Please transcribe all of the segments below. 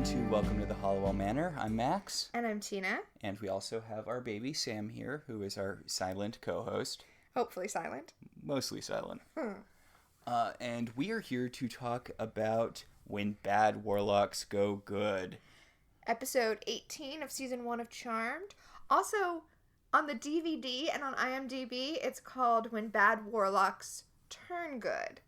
to Welcome to the Halliwell Manor. I'm Max. And I'm Tina. And we also have our baby Sam here, who is our silent co-host. Hopefully silent. Mostly silent. And we are here to talk about When Bad Warlocks Go Good. Episode 18 of Season 1 of Charmed. Also, on the DVD and on IMDb, it's called When Bad Warlocks Turn Good,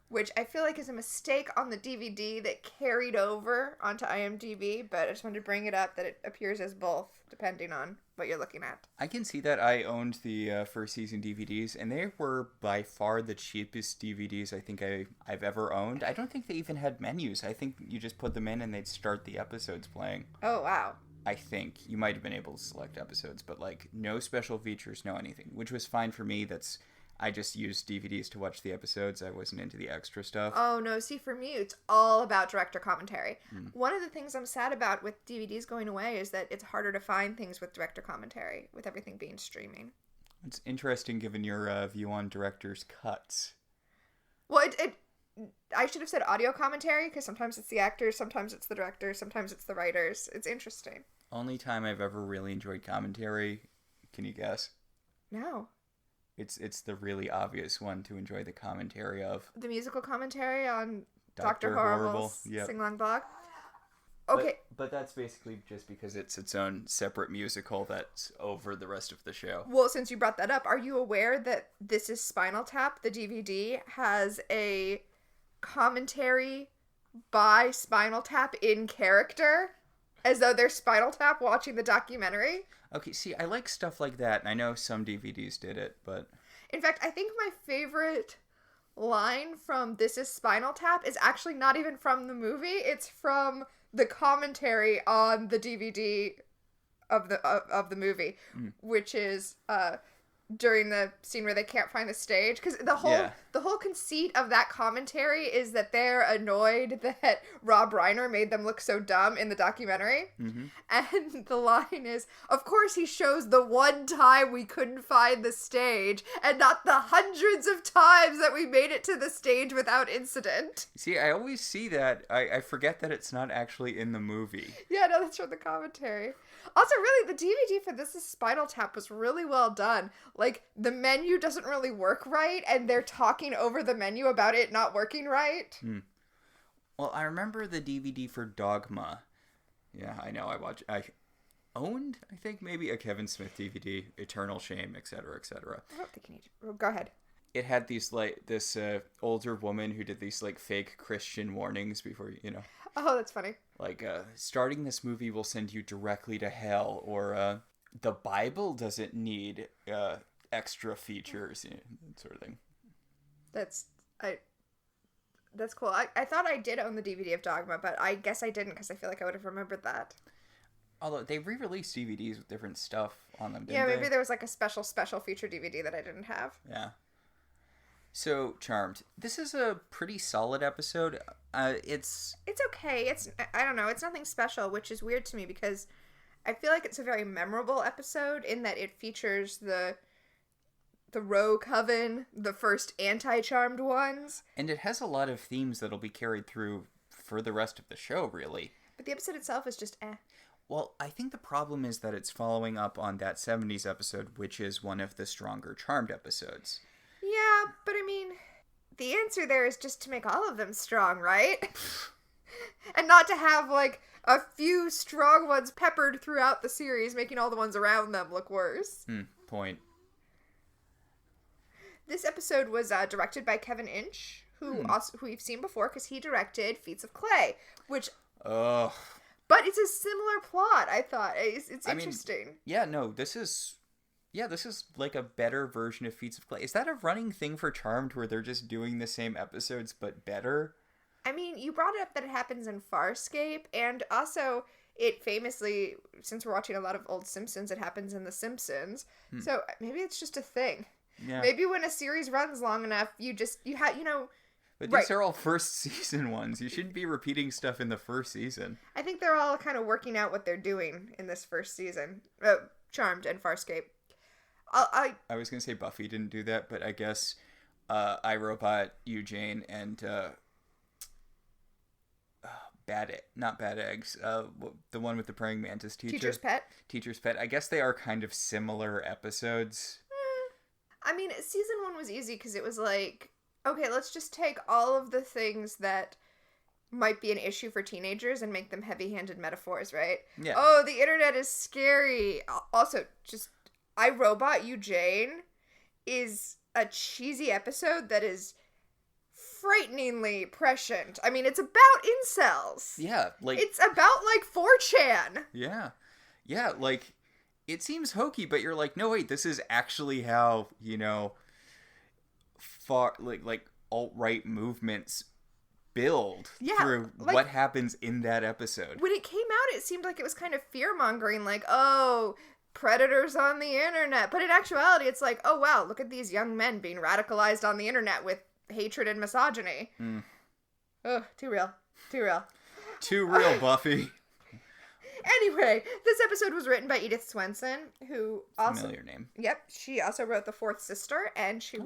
which I feel like is a mistake on the DVD that carried over onto IMDb, but I just wanted to bring it up that it appears as both, depending on what you're looking at. I can see that. I owned the first season DVDs, and they were by far the cheapest DVDs I think I've ever owned. I don't think they even had menus. I think you just put them in and they'd start the episodes playing. Oh, wow. I think. You might have been able to select episodes, but like no special features, no anything, which was fine for me. I just used DVDs to watch the episodes. I wasn't into the extra stuff. Oh, no. See, for me, it's all about director commentary. One of the things I'm sad about with DVDs going away is that it's harder to find things with director commentary, with everything being streaming. It's interesting given your view on director's cuts. Well, I should have said audio commentary, because sometimes it's the actors, sometimes it's the directors, sometimes it's the writers. It's interesting. Only time I've ever really enjoyed commentary, can you guess? No. It's the really obvious one to enjoy the commentary of. The musical commentary on Dr. Horrible's Yep. Sing-Along Blog. Okay. But that's basically just because it's its own separate musical that's over the rest of the show. Well, since you brought that up, are you aware that This Is Spinal Tap, the DVD, has a commentary by Spinal Tap in character? As though they're Spinal Tap watching the documentary? Okay, see, I like stuff like that, and I know some DVDs did it, but... In fact, I think my favorite line from This Is Spinal Tap is actually not even from the movie. It's from the commentary on the DVD of the movie, which is during the scene where they can't find the stage, because the whole conceit of that commentary is that they're annoyed that Rob Reiner made them look so dumb in the documentary. And the line is, of course he shows the one time we couldn't find the stage and not the hundreds of times that we made it to the stage without incident. See, I always see that. I forget that it's not actually in the movie. Yeah, no, that's from the commentary. Also, really, the DVD for This Is Spinal Tap was really well done. Like, the menu doesn't really work right, and they're talking over the menu about it not working right. Well, I remember the DVD for Dogma. Yeah, I know, I owned, I think, maybe a Kevin Smith DVD, Eternal Shame, etc., etc. I don't think you need to. Go ahead. It had these, like, this older woman who did these, like, fake Christian warnings before, you know. Oh, that's funny. Like, starting this movie will send you directly to hell, or the Bible doesn't need extra features, you know, that sort of thing. That's cool. I thought I did own the DVD of Dogma, but I guess I didn't, because I feel like I would have remembered that. Although, they re-released DVDs with different stuff on them, didn't they? Yeah, maybe there was like a special feature DVD that I didn't have. Yeah. So, Charmed. This is a pretty solid episode. It's okay. I don't know. It's nothing special, which is weird to me because I feel like it's a very memorable episode in that it features the Roe Coven, the first anti-Charmed ones. And it has a lot of themes that'll be carried through for the rest of the show, really. But the episode itself is just eh. Well, I think the problem is that it's following up on that 70s episode, which is one of the stronger Charmed episodes. Yeah, but I mean, the answer there is just to make all of them strong, right? And not to have, like, a few strong ones peppered throughout the series, making all the ones around them look worse. Point. This episode was directed by Kevin Inch, who we've seen before, because he directed Feats of Clay, which... Ugh. But it's a similar plot, I thought. It's interesting. This is like a better version of Feats of Clay. Is that a running thing for Charmed where they're just doing the same episodes but better? I mean, you brought it up that it happens in Farscape, and also it famously, since we're watching a lot of old Simpsons, it happens in The Simpsons. So maybe it's just a thing. Yeah. Maybe when a series runs long enough, But these are all first season ones. You shouldn't be repeating stuff in the first season. I think they're all kind of working out what they're doing in this first season. Charmed and Farscape. I was going to say Buffy didn't do that, but I guess iRobot, Eugene, and not bad eggs. The one with the praying mantis teacher. Teacher's Pet. Teacher's Pet. I guess they are kind of similar episodes. I mean, season 1 was easy because it was like, okay, let's just take all of the things that might be an issue for teenagers and make them heavy-handed metaphors, right? Yeah. Oh, the internet is scary. Also, just I, Robot You, Jane is a cheesy episode that is frighteningly prescient. I mean, it's about incels. Yeah, like... It's about, like, 4chan. Yeah. Yeah, like, it seems hokey, but you're like, no, wait, this is actually how, you know, like alt-right movements build through like, what happens in that episode. When it came out, it seemed like it was kind of fear-mongering, like, oh, predators on the internet. But in actuality, it's like, oh, wow, look at these young men being radicalized on the internet with hatred and misogyny. Ugh, too real. Too real. Too real, Buffy. Anyway, this episode was written by Edith Swenson, who also... Familiar name. Yep, she also wrote The Fourth Sister, and she...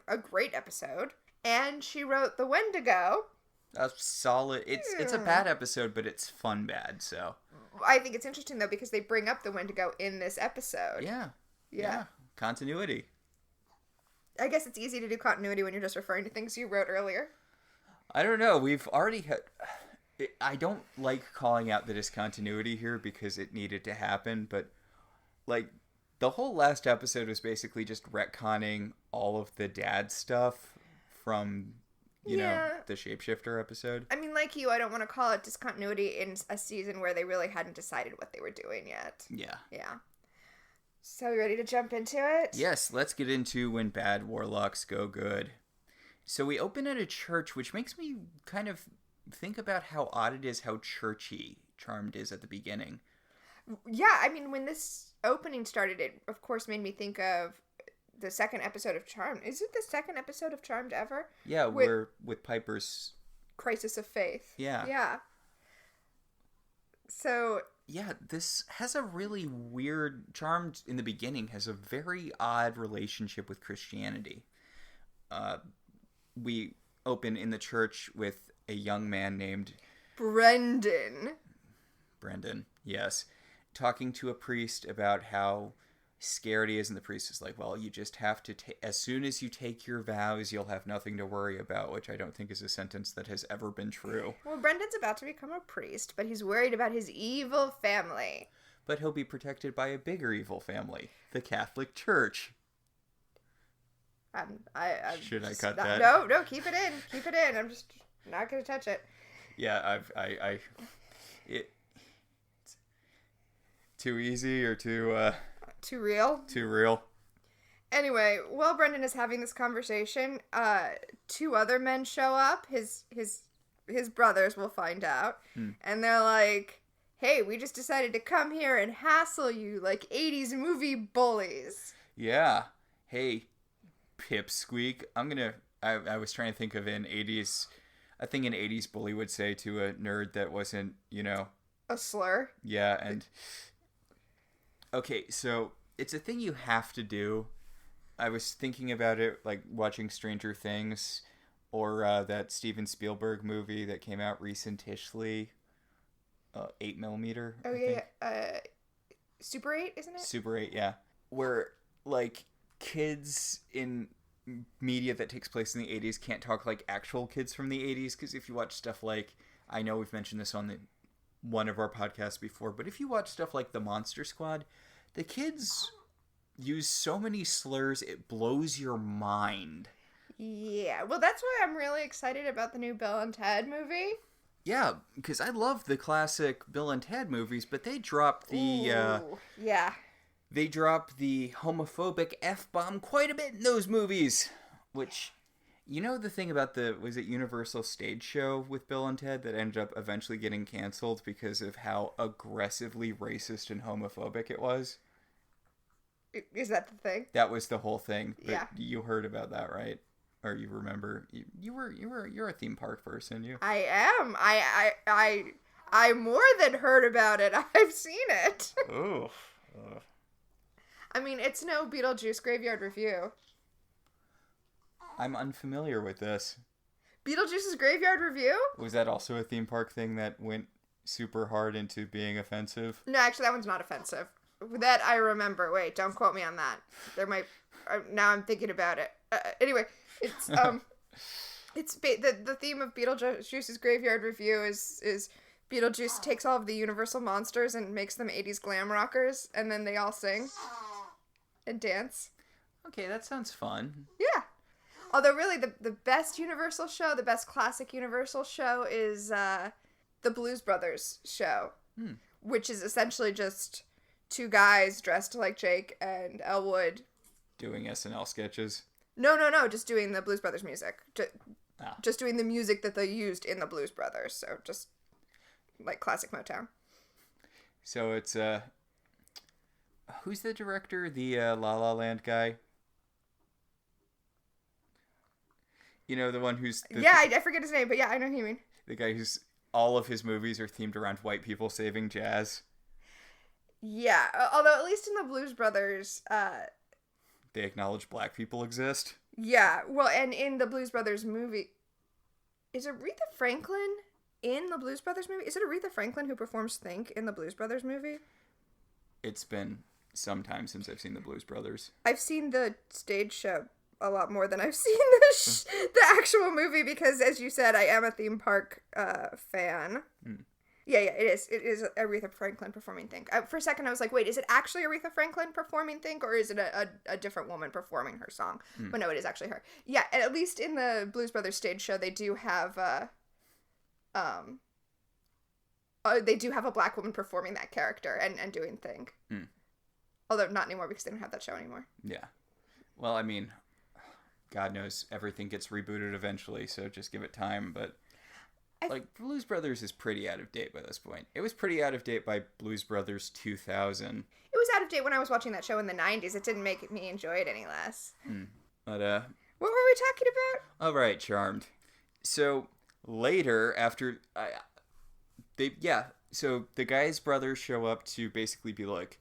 a great episode. And she wrote The Wendigo. A solid... It's a bad episode, but it's fun bad, so... I think it's interesting, though, because they bring up The Wendigo in this episode. Yeah. Continuity. I guess it's easy to do continuity when you're just referring to things you wrote earlier. I don't know. We've already had... I don't like calling out the discontinuity here because it needed to happen, but, like, the whole last episode was basically just retconning all of the dad stuff from, you know, the Shapeshifter episode. I mean, like you, I don't want to call it discontinuity in a season where they really hadn't decided what they were doing yet. Yeah. So, you ready to jump into it? Yes, let's get into When Bad Warlocks Go Good. So we open at a church, which makes me kind of think about how odd it is how churchy Charmed is at the beginning. Yeah, I mean, when this opening started, it, of course, made me think of the second episode of Charmed. Is it the second episode of Charmed ever? Yeah, with Piper's... Crisis of Faith. Yeah. So... Yeah, this has a really weird... Charmed, in the beginning, has a very odd relationship with Christianity. We open in the church with a young man named... Brendan, yes. Talking to a priest about how scared he is, and the priest is like, well, you just have to... as soon as you take your vows, you'll have nothing to worry about, which I don't think is a sentence that has ever been true. Well, Brendan's about to become a priest, but he's worried about his evil family. But he'll be protected by a bigger evil family, the Catholic Church. Should I cut that? No, keep it in. Keep it in. I'm just not going to touch it. Yeah, it's too easy or too real? Too real. Anyway, while Brendan is having this conversation, two other men show up. His brothers, will find out. And they're like, hey, we just decided to come here and hassle you like 80s movie bullies. Yeah. Hey, Pipsqueak. I was trying to think of an 80s... I think an 80s bully would say to a nerd that wasn't, you know... a slur? Yeah, and... Okay, so it's a thing you have to do. I was thinking about it, like, watching Stranger Things, or that Steven Spielberg movie that came out recentishly, 8mm. Oh, yeah. Super 8, isn't it? Super 8, yeah. Where, like, kids in media that takes place in the 80s can't talk like actual kids from the 80s, because if you watch stuff like... I know we've mentioned this on one of our podcasts before, but if you watch stuff like The Monster Squad, the kids use so many slurs, it blows your mind. Yeah, well, that's why I'm really excited about the new Bill and Ted movie. Yeah, because I love the classic Bill and Ted movies, but they dropped the... They drop the homophobic F-bomb quite a bit in those movies. Which, you know the thing about was it Universal Stage Show with Bill and Ted that ended up eventually getting canceled because of how aggressively racist and homophobic it was? Is that the thing? That was the whole thing. But yeah. You heard about that, right? Or you remember? You're a theme park person, you. I am. I more than heard about it. I've seen it. Oh. I mean, it's no Beetlejuice Graveyard Review. I'm unfamiliar with this. Beetlejuice's Graveyard Review? Was that also a theme park thing that went super hard into being offensive? No, actually, that one's not offensive. That I remember. Wait, don't quote me on that. There might. Now I'm thinking about it. Anyway, it's the theme of Beetlejuice's Graveyard Review is Beetlejuice takes all of the Universal monsters and makes them 80s glam rockers, and then they all sing and dance. Okay, that sounds fun. Yeah. Although really the best Universal show, the best classic Universal show is the Blues Brothers show, which is essentially just two guys dressed like Jake and Elwood doing SNL sketches. No, just doing the Blues Brothers music. Just doing the music that they used in the Blues Brothers, so just like classic Motown. So it's who's the director? The La La Land guy? You know, the one who's... I forget his name, but yeah, I know who you mean. The guy who's... All of his movies are themed around white people saving jazz. Yeah, although at least in the Blues Brothers... they acknowledge black people exist. Yeah, well, and in the Blues Brothers movie... Is Aretha Franklin in the Blues Brothers movie? Is it Aretha Franklin who performs Think in the Blues Brothers movie? It's been some time since I've seen the Blues Brothers. I've seen the stage show a lot more than I've seen the actual movie because, as you said, I am a theme park fan. Yeah, it is Aretha Franklin performing Think. For a second I was like, wait, is it actually Aretha Franklin performing Think, or is it a different woman performing her song? But no, it is actually her. Yeah, and at least in the Blues Brothers stage show they do have a black woman performing that character and doing Think. Although not anymore because they don't have that show anymore. Yeah. Well, I mean, God knows everything gets rebooted eventually, so just give it time. But Blues Brothers is pretty out of date by this point. It was pretty out of date by Blues Brothers 2000. It was out of date when I was watching that show in the 90s. It didn't make me enjoy it any less. But what were we talking about? All right, Charmed. So later, after so the guy's brothers show up to basically be like,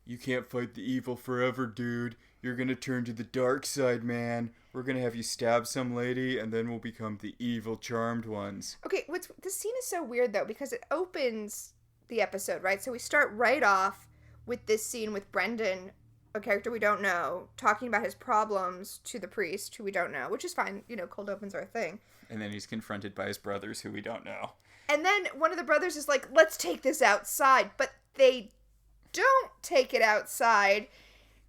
you can't fight the evil forever, dude. You're gonna turn to the dark side, man. We're gonna have you stab some lady, and then we'll become the evil charmed ones. Okay, this scene is so weird, though, because it opens the episode, right? So we start right off with this scene with Brendan, a character we don't know, talking about his problems to the priest, who we don't know, which is fine. You know, cold opens are a thing. And then he's confronted by his brothers, who we don't know. And then one of the brothers is like, let's take this outside. But they don't take it outside.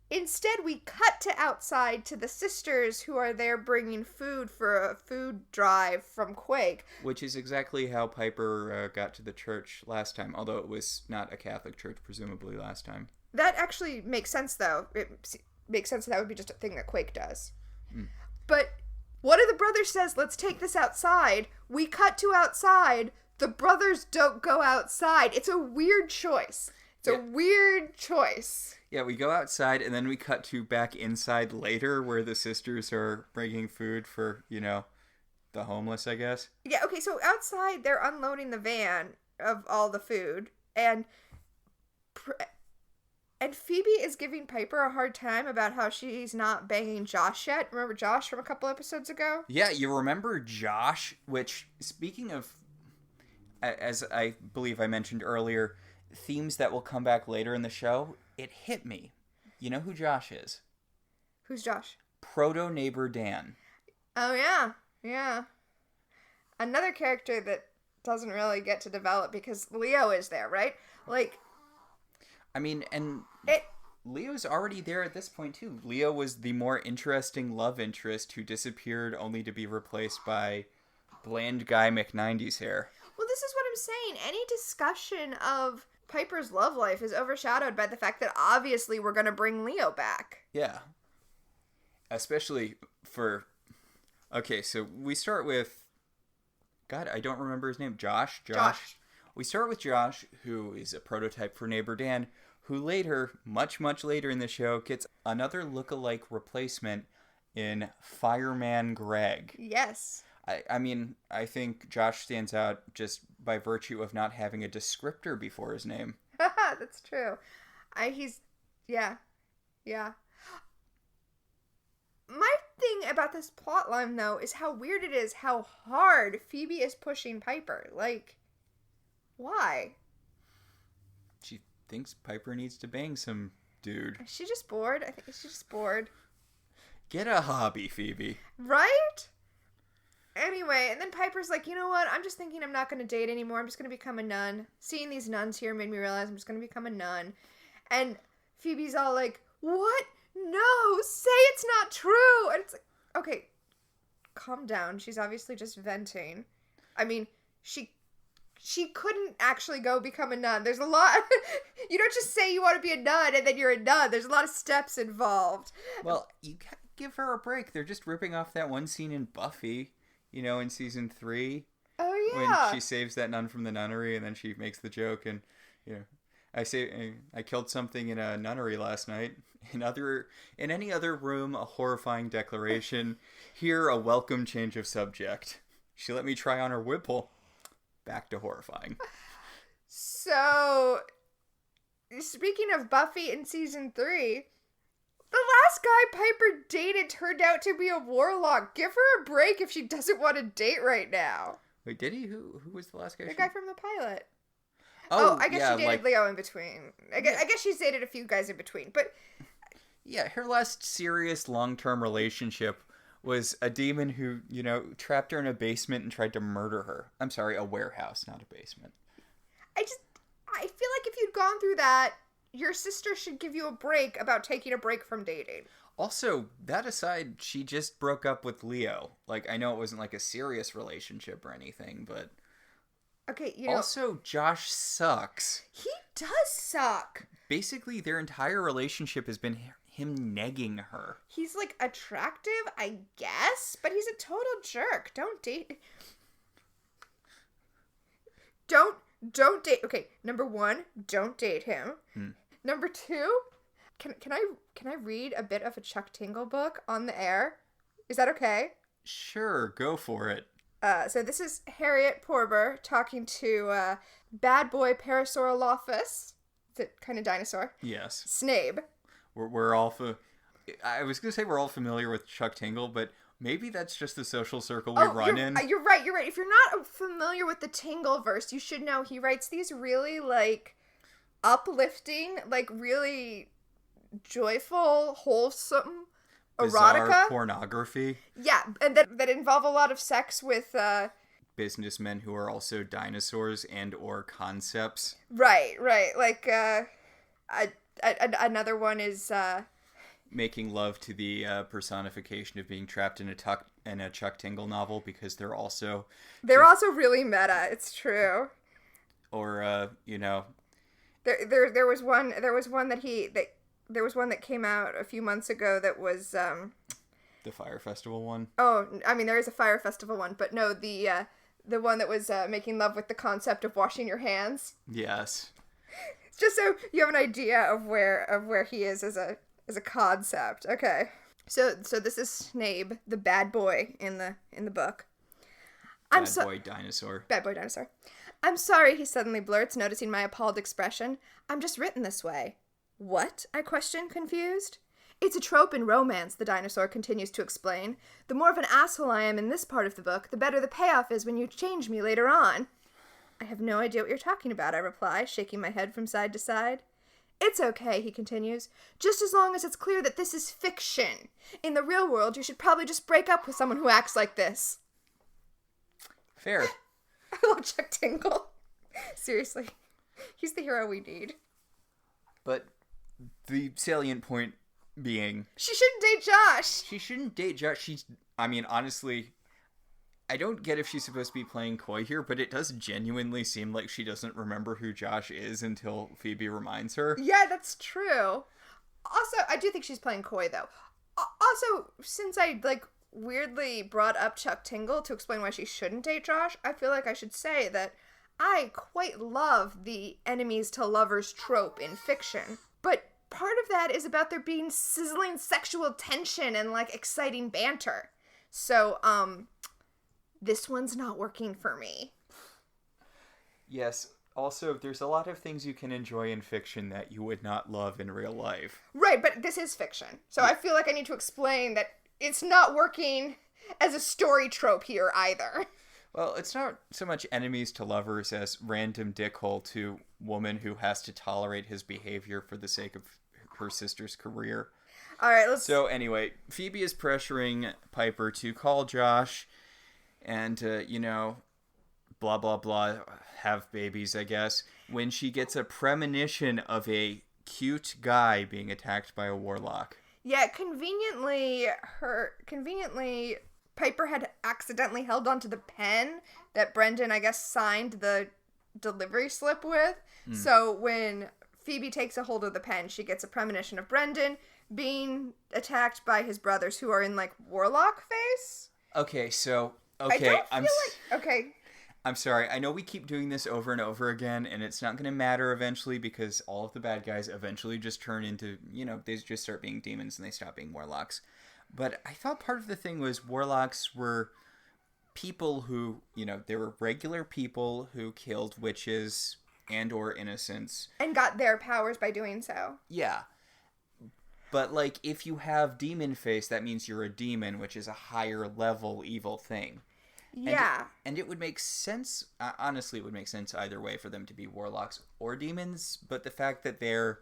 Instead, we cut to outside to the sisters who are there bringing food for a food drive from Quake. Which is exactly how Piper got to the church last time, although it was not a Catholic church, presumably, last time. That actually makes sense, though. It makes sense that would be just a thing that Quake does. But one of the brothers says, let's take this outside. We cut to outside. The brothers don't go outside. It's a weird choice. It's a weird choice. Yeah, we go outside, and then we cut to back inside later, where the sisters are bringing food for, the homeless, I guess. Yeah, okay, so outside, they're unloading the van of all the food, and Phoebe is giving Piper a hard time about how she's not banging Josh yet. Remember Josh from a couple episodes ago? Yeah, you remember Josh, which, speaking of, as I believe I mentioned earlier, themes that will come back later in the show, it hit me. You know who Josh is? Who's Josh? Proto-neighbor Dan. Oh, yeah. Another character that doesn't really get to develop because Leo is there, right? Leo's already there at this point, too. Leo was the more interesting love interest who disappeared only to be replaced by bland guy McNinety's hair. Well, this is what I'm saying. Any discussion of Piper's love life is overshadowed by the fact that obviously we're going to bring Leo back. Yeah. Especially for... Okay, so we start with... God, I don't remember his name. Josh. We start with Josh, who is a prototype for Neighbor Dan, who later, much, much later in the show, gets another look-alike replacement in Fireman Greg. Yes. I think Josh stands out just by virtue of not having a descriptor before his name. That's true. Yeah. My thing about this plotline, though, is how weird it is how hard Phoebe is pushing Piper. Like, why? She thinks Piper needs to bang some dude. Is she just bored? I think she's just bored. Get a hobby, Phoebe. Right? Anyway, and then Piper's like, you know what? I'm just thinking I'm not going to date anymore. I'm just going to become a nun. Seeing these nuns here made me realize I'm just going to become a nun. And Phoebe's all like, what? No, say it's not true. And it's like, okay, calm down. She's obviously just venting. I mean, she couldn't actually go become a nun. There's a lot. You don't just say you want to be a nun and then you're a nun. There's a lot of steps involved. Well, you can't give her a break. They're just ripping off that one scene in Buffy, in season 3. Oh, yeah. When she saves that nun from the nunnery and then she makes the joke and, I killed something in a nunnery last night. In any other room, a horrifying declaration. Here, a welcome change of subject. She let me try on her whipple. Back to horrifying. So, speaking of Buffy in season 3, the last guy Piper dated turned out to be a warlock. Give her a break if she doesn't want to date right now. Wait, did he? Who was the last guy? The guy from the pilot. Oh, I guess yeah, she dated Leo in between. I guess she's dated a few guys in between, but... Yeah, her last serious long-term relationship was a demon who, trapped her in a basement and tried to murder her. I'm sorry, a warehouse, not a basement. I feel like if you'd gone through that, your sister should give you a break about taking a break from dating. Also, that aside, she just broke up with Leo. Like, I know it wasn't like a serious relationship or anything, but... Okay, Also, Josh sucks. He does suck. Basically, their entire relationship has been him negging her. He's, like, attractive, I guess, but he's a total jerk. Don't date... Don't date... Okay, number 1, don't date him. Number 2, can I read a bit of a Chuck Tingle book on the air? Is that okay? Sure, go for it. So this is Harriet Porber talking to bad boy Parasaurolophus, the kind of dinosaur. Yes. Snape. We're all... I was going to say we're all familiar with Chuck Tingle, but maybe that's just the social circle we run in. You're right. If you're not familiar with the Tingleverse, you should know he writes these really, like, uplifting, like, really joyful, wholesome Bizarre erotica. Pornography. Yeah, and that involve a lot of sex with... businessmen who are also dinosaurs and or concepts. Right. Like, another one is... making love to the personification of being trapped in a Chuck Tingle novel because they're also really meta. It's true. Or there was one that came out a few months ago that was the Fire Festival one. Oh, I mean there is a Fire Festival one, but no, the one that was making love with the concept of washing your hands. Yes. Just so you have an idea of where he is as a concept. Okay. So this is Snape, the bad boy in the book. Bad boy dinosaur. I'm sorry, he suddenly blurts, noticing my appalled expression. I'm just written this way. What? I question, confused. It's a trope in romance, the dinosaur continues to explain. The more of an asshole I am in this part of the book, the better the payoff is when you change me later on. I have no idea what you're talking about, I reply, shaking my head from side to side. It's okay, he continues, just as long as it's clear that this is fiction. In the real world, you should probably just break up with someone who acts like this. Fair. I love Chuck Tingle. Seriously. He's the hero we need. But the salient point being... She shouldn't date Josh! She shouldn't date Josh. Honestly... I don't get if she's supposed to be playing coy here, but it does genuinely seem like she doesn't remember who Josh is until Phoebe reminds her. Yeah, that's true. Also, I do think she's playing coy, though. Also, since I, weirdly brought up Chuck Tingle to explain why she shouldn't date Josh, I feel like I should say that I quite love the enemies to lovers trope in fiction. But part of that is about there being sizzling sexual tension and, exciting banter. So, this one's not working for me. Yes. Also, there's a lot of things you can enjoy in fiction that you would not love in real life. Right, but this is fiction. So I feel like I need to explain that it's not working as a story trope here either. Well, it's not so much enemies to lovers as random dickhole to woman who has to tolerate his behavior for the sake of her sister's career. All right, let's... So anyway, Phoebe is pressuring Piper to call Josh and, blah, blah, blah, have babies, I guess, when she gets a premonition of a cute guy being attacked by a warlock. Yeah, conveniently, Piper had accidentally held onto the pen that Brendan, I guess, signed the delivery slip with. So when Phoebe takes a hold of the pen, she gets a premonition of Brendan being attacked by his brothers who are in, like, warlock face. Okay, so... Okay, I don't feel like... Okay. I'm sorry. I know we keep doing this over and over again, and it's not going to matter eventually because all of the bad guys eventually just turn into, they just start being demons and they stop being warlocks. But I thought part of the thing was warlocks were people who, they were regular people who killed witches and or innocents. And got their powers by doing so. Yeah. But, like, if you have demon face, that means you're a demon, which is a higher level evil thing. Yeah. And it would make sense, honestly, it would make sense either way for them to be warlocks or demons, but the fact that they're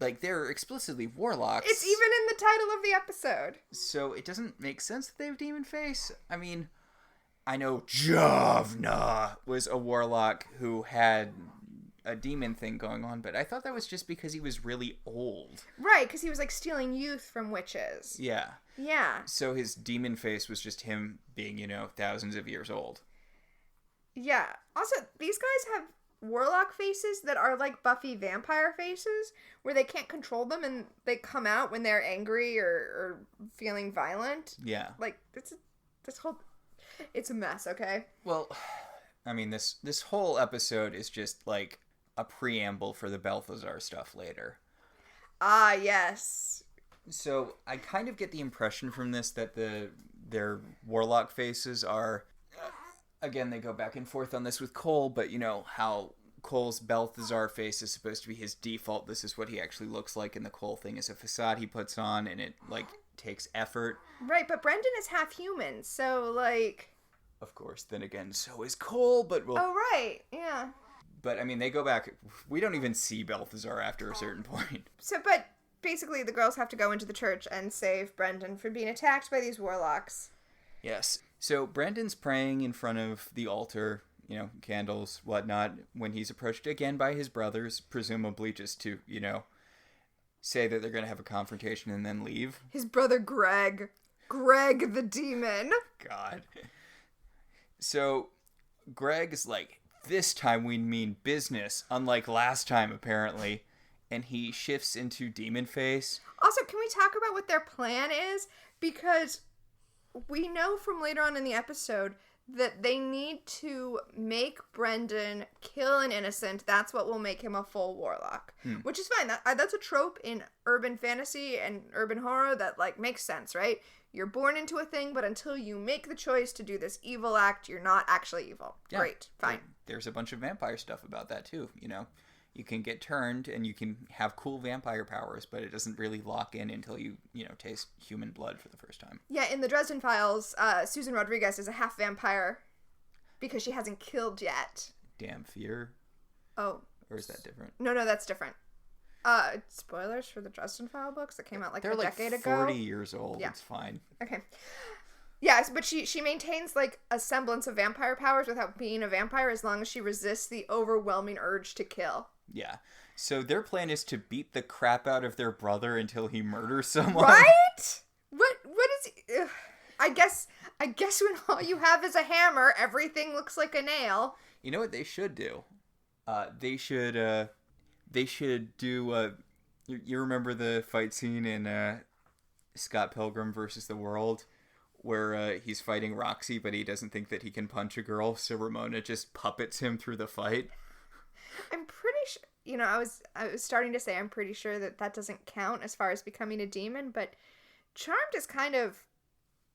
explicitly warlocks. It's even in the title of the episode. So it doesn't make sense that they have demon face. I mean, I know Javna was a warlock who had a demon thing going on, but I thought that was just because he was really old. Right, because he was, like, stealing youth from witches. Yeah. Yeah. So his demon face was just him being, thousands of years old. Yeah. Also, these guys have warlock faces that are like Buffy vampire faces, where they can't control them and they come out when they're angry or feeling violent. Yeah. Like, it's a mess, okay? Well, I mean, this whole episode is just, like, a preamble for the Balthazar stuff later. Ah, yes. So I kind of get the impression from this that their warlock faces are, again, they go back and forth on this with Cole, but how Cole's Balthazar face is supposed to be his default. This is what he actually looks like, and the Cole thing is a facade he puts on, and it, like, takes effort. Right, but Brendan is half human, so, like... Of course, then again, so is Cole, but we'll... Oh, right, yeah. But, I mean, they go back... We don't even see Balthazar after a certain point. So, but basically the girls have to go into the church and save Brendan from being attacked by these warlocks. Yes. So, Brandon's praying in front of the altar, candles, whatnot, when he's approached again by his brothers, presumably just to, say that they're going to have a confrontation and then leave. His brother Greg the demon. God. So, Greg's like, this time we mean business, unlike last time, apparently. And he shifts into demon face. Also, can we talk about what their plan is? Because we know from later on in the episode that they need to make Brendan kill an innocent. That's what will make him a full warlock. Which is fine. That's a trope in urban fantasy and urban horror that, like, makes sense, right? You're born into a thing, but until you make the choice to do this evil act, you're not actually evil. Yeah, great. Fine. There's a bunch of vampire stuff about that, too, You can get turned and you can have cool vampire powers, but it doesn't really lock in until you taste human blood for the first time. Yeah, in the Dresden Files, Susan Rodriguez is a half vampire because she hasn't killed yet. Damn fear. Oh. Or is that different? No, that's different. Spoilers for the Dresden File books that came out like a decade ago. They're like 40 years old. Yeah. It's fine. Okay. Yes, but she maintains, like, a semblance of vampire powers without being a vampire as long as she resists the overwhelming urge to kill. Yeah. So their plan is to beat the crap out of their brother until he murders someone. Right? What is he... Ugh. I guess when all you have is a hammer, everything looks like a nail. You know what they should do? They should do... You remember the fight scene in Scott Pilgrim versus the World? Where he's fighting Roxy, but he doesn't think that he can punch a girl, so Ramona just puppets him through the fight. I'm pretty sure, I was starting to say I'm pretty sure that doesn't count as far as becoming a demon, but Charmed is kind of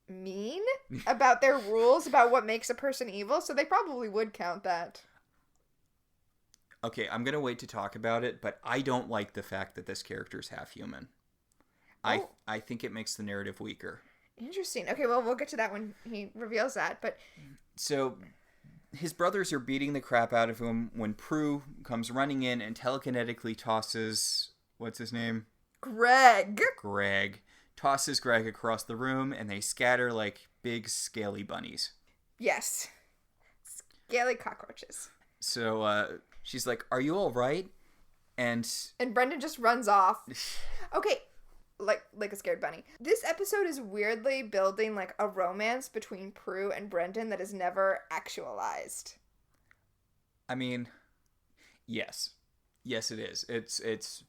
mean about their rules about what makes a person evil, so they probably would count that. Okay, I'm going to wait to talk about it, but I don't like the fact that this character is half human. Oh. I think it makes the narrative weaker. Interesting. Okay, well, we'll get to that when he reveals that, but... So, his brothers are beating the crap out of him when Prue comes running in and telekinetically tosses... What's his name? Greg. Tosses Greg across the room, and they scatter like big scaly bunnies. Yes. Scaly cockroaches. So, she's like, are you all right? And Brendan just runs off. Okay, like a scared bunny. This episode is weirdly building like a romance between Prue and Brendan that is never actualized. I mean, yes. Yes, it is. It's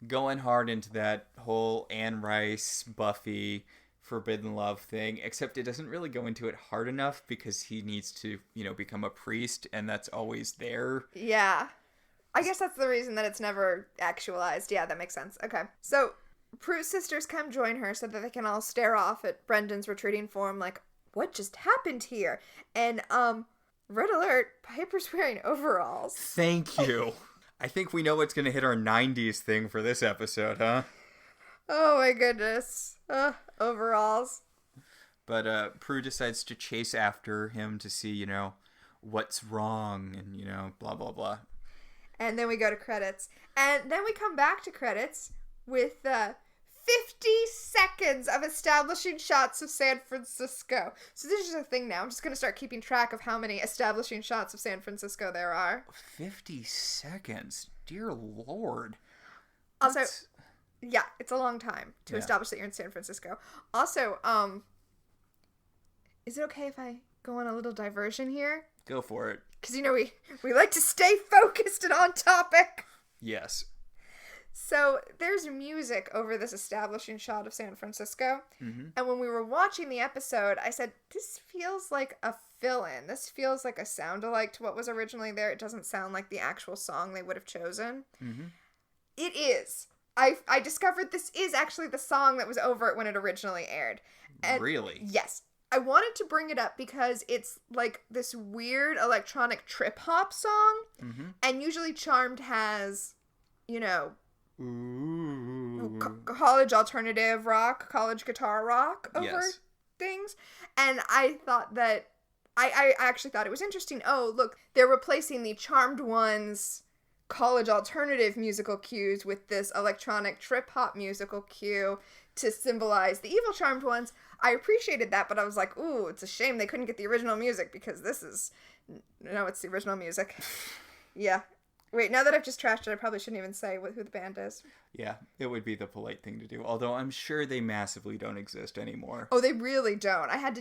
going hard into that whole Anne Rice, Buffy, forbidden love thing, except it doesn't really go into it hard enough because he needs to, become a priest, and that's always there. Yeah. I guess that's the reason that it's never actualized. Yeah, that makes sense. Okay. So, Prue's sisters come join her so that they can all stare off at Brendan's retreating form like, what just happened here? And, red alert, Piper's wearing overalls. Thank you. I think we know what's going to hit our 90s thing for this episode, huh? Oh my goodness. Overalls. But Prue decides to chase after him to see, what's wrong and, blah, blah, blah. And then we go to credits. And then we come back to credits with 50 seconds of establishing shots of San Francisco. So this is a thing now. I'm just going to start keeping track of how many establishing shots of San Francisco there are. 50 seconds? Dear Lord. Also, yeah, it's a long time to establish that you're in San Francisco. Also, is it okay if I go on a little diversion here? Go for it. Because, we like to stay focused and on topic. Yes. So there's music over this establishing shot of San Francisco. Mm-hmm. And when we were watching the episode, I said, this feels like a fill-in. This feels like a sound-alike to what was originally there. It doesn't sound like the actual song they would have chosen. Mm-hmm. It is. I discovered this is actually the song that was over it when it originally aired. And really? Yes. I wanted to bring it up because it's like this weird electronic trip-hop song. Mm-hmm. And usually Charmed has, college alternative rock, college guitar rock over things. And I thought that, I actually thought it was interesting. Oh, look, they're replacing the Charmed One's college alternative musical cues with this electronic trip-hop musical cue to symbolize the evil Charmed Ones. I appreciated that, but I was like, ooh, it's a shame they couldn't get the original music because this is... No, it's the original music. Yeah. Wait, now that I've just trashed it, I probably shouldn't even say who the band is. Yeah, it would be the polite thing to do. Although I'm sure they massively don't exist anymore. Oh, they really don't. I had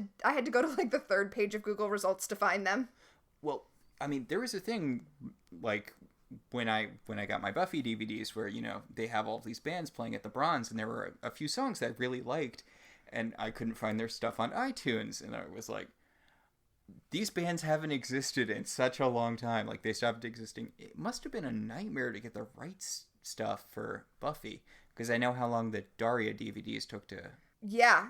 to go to like the third page of Google results to find them. Well, I mean, there was a thing like when I got my Buffy DVDs where, they have all these bands playing at the Bronze, and there were a few songs that I really liked, and I couldn't find their stuff on iTunes, and I was like, these bands haven't existed in such a long time. Like, they stopped existing. It must have been a nightmare to get the rights stuff for Buffy, because I know how long the Daria DVDs took to... Yeah.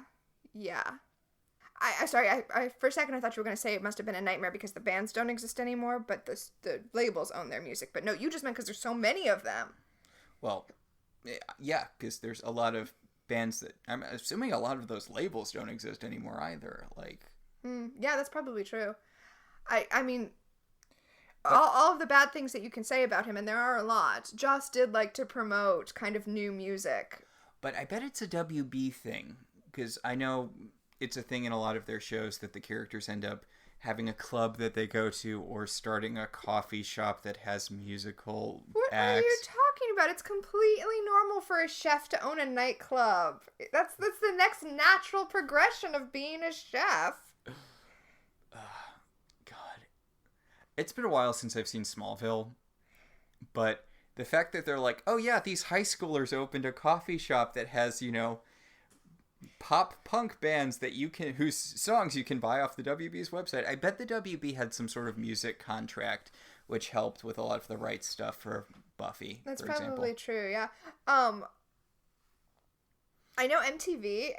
I for a second I thought you were going to say it must have been a nightmare because the bands don't exist anymore, but the labels own their music. But no, you just meant because there's so many of them. Well, yeah, because there's a lot of bands that... I'm assuming a lot of those labels don't exist anymore either, like... Yeah, that's probably true. I mean, all of the bad things that you can say about him, and there are a lot, Joss did like to promote kind of new music. But I bet it's a WB thing, because I know it's a thing in a lot of their shows that the characters end up having a club that they go to or starting a coffee shop that has musical What acts. are you talking about? It's completely normal for a chef to own a nightclub. That's the next natural progression of being a chef. God. It's been a while since I've seen Smallville, but the fact that they're like, oh yeah, these high schoolers opened a coffee shop that has, pop punk bands that whose songs you can buy off the WB's website. I bet the WB had some sort of music contract which helped with a lot of the right stuff for Buffy. That's for probably example. true, yeah. I know MTV,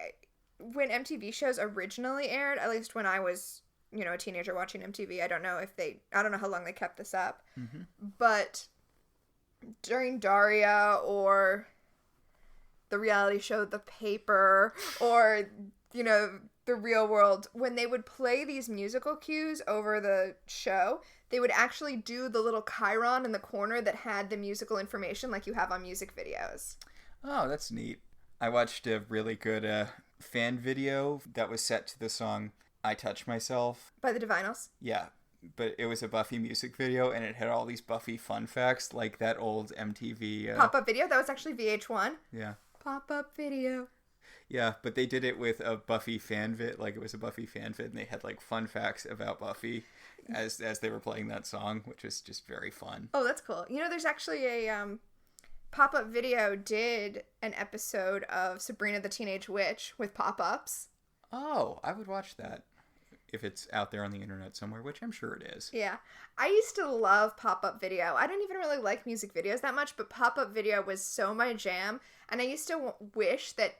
when MTV shows originally aired, at least when I was, a teenager watching MTV, I don't know how long they kept this up, but during Daria or the reality show The Paper or the real world, when they would play these musical cues over the show, they would actually do the little chyron in the corner that had the musical information like you have on music videos. Oh, that's neat. I watched a really good fan video that was set to the song I Touch Myself. By the Divinyls? Yeah, but it was a Buffy music video, and it had all these Buffy fun facts, like that old MTV... Pop-up video? That was actually VH1? Yeah. Pop-up video. Yeah, but they did it with a Buffy fan vid, like it was a Buffy fan vid, and they had like fun facts about Buffy as they were playing that song, which was just very fun. Oh, that's cool. There's actually a pop-up video did an episode of Sabrina the Teenage Witch with pop-ups. Oh, I would watch that if it's out there on the internet somewhere, which I'm sure it is. Yeah. I used to love pop-up video. I don't even really like music videos that much, but pop-up video was so my jam, and I used to wish that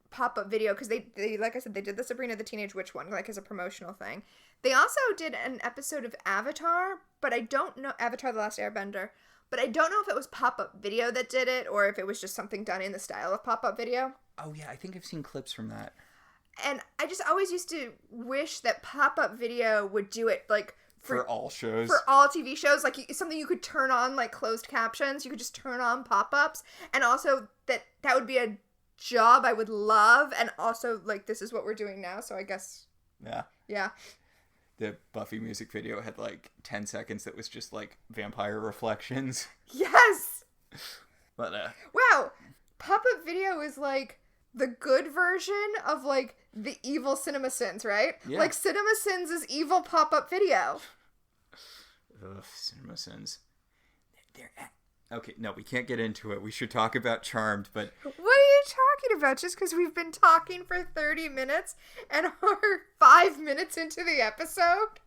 pop-up video, because they like I said, they did the Sabrina the Teenage Witch one, like as a promotional thing. They also did an episode of Avatar, but I don't know, Avatar The Last Airbender, but I don't know if it was pop-up video that did it, or if it was just something done in the style of pop-up video. Oh yeah, I think I've seen clips from that. And I just always used to wish that pop-up video would do it, like, for all shows. For all TV shows, like, something you could turn on, like, closed captions. You could just turn on pop-ups. And also that would be a job I would love, and also like this is what we're doing now, so I guess yeah the Buffy music video had like 10 seconds that was just like vampire reflections. Yes. But wow, pop-up video is like the good version of like the evil CinemaSins, right? Yeah. Like CinemaSins is evil pop-up video. Ugh, CinemaSins. Okay, no, we can't get into it. We should talk about Charmed, but... What are you talking about? Just because we've been talking for 30 minutes and are 5 minutes into the episode?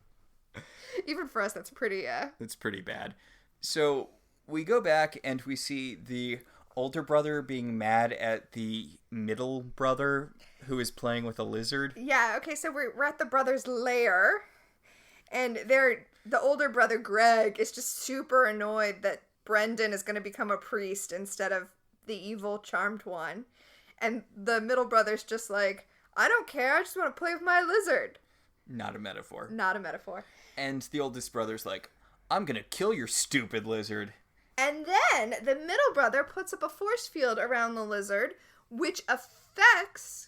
Even for us, that's pretty, That's pretty bad. So, we go back and we see the older brother being mad at the middle brother who is playing with a lizard. Yeah, okay, so we're at the brother's lair, and the older brother, Greg, is just super annoyed that Brendan is going to become a priest instead of the evil charmed one. And the middle brother's just like, I don't care, I just want to play with my lizard. Not a metaphor. Not a metaphor. And the oldest brother's like, I'm going to kill your stupid lizard. And then the middle brother puts up a force field around the lizard, which affects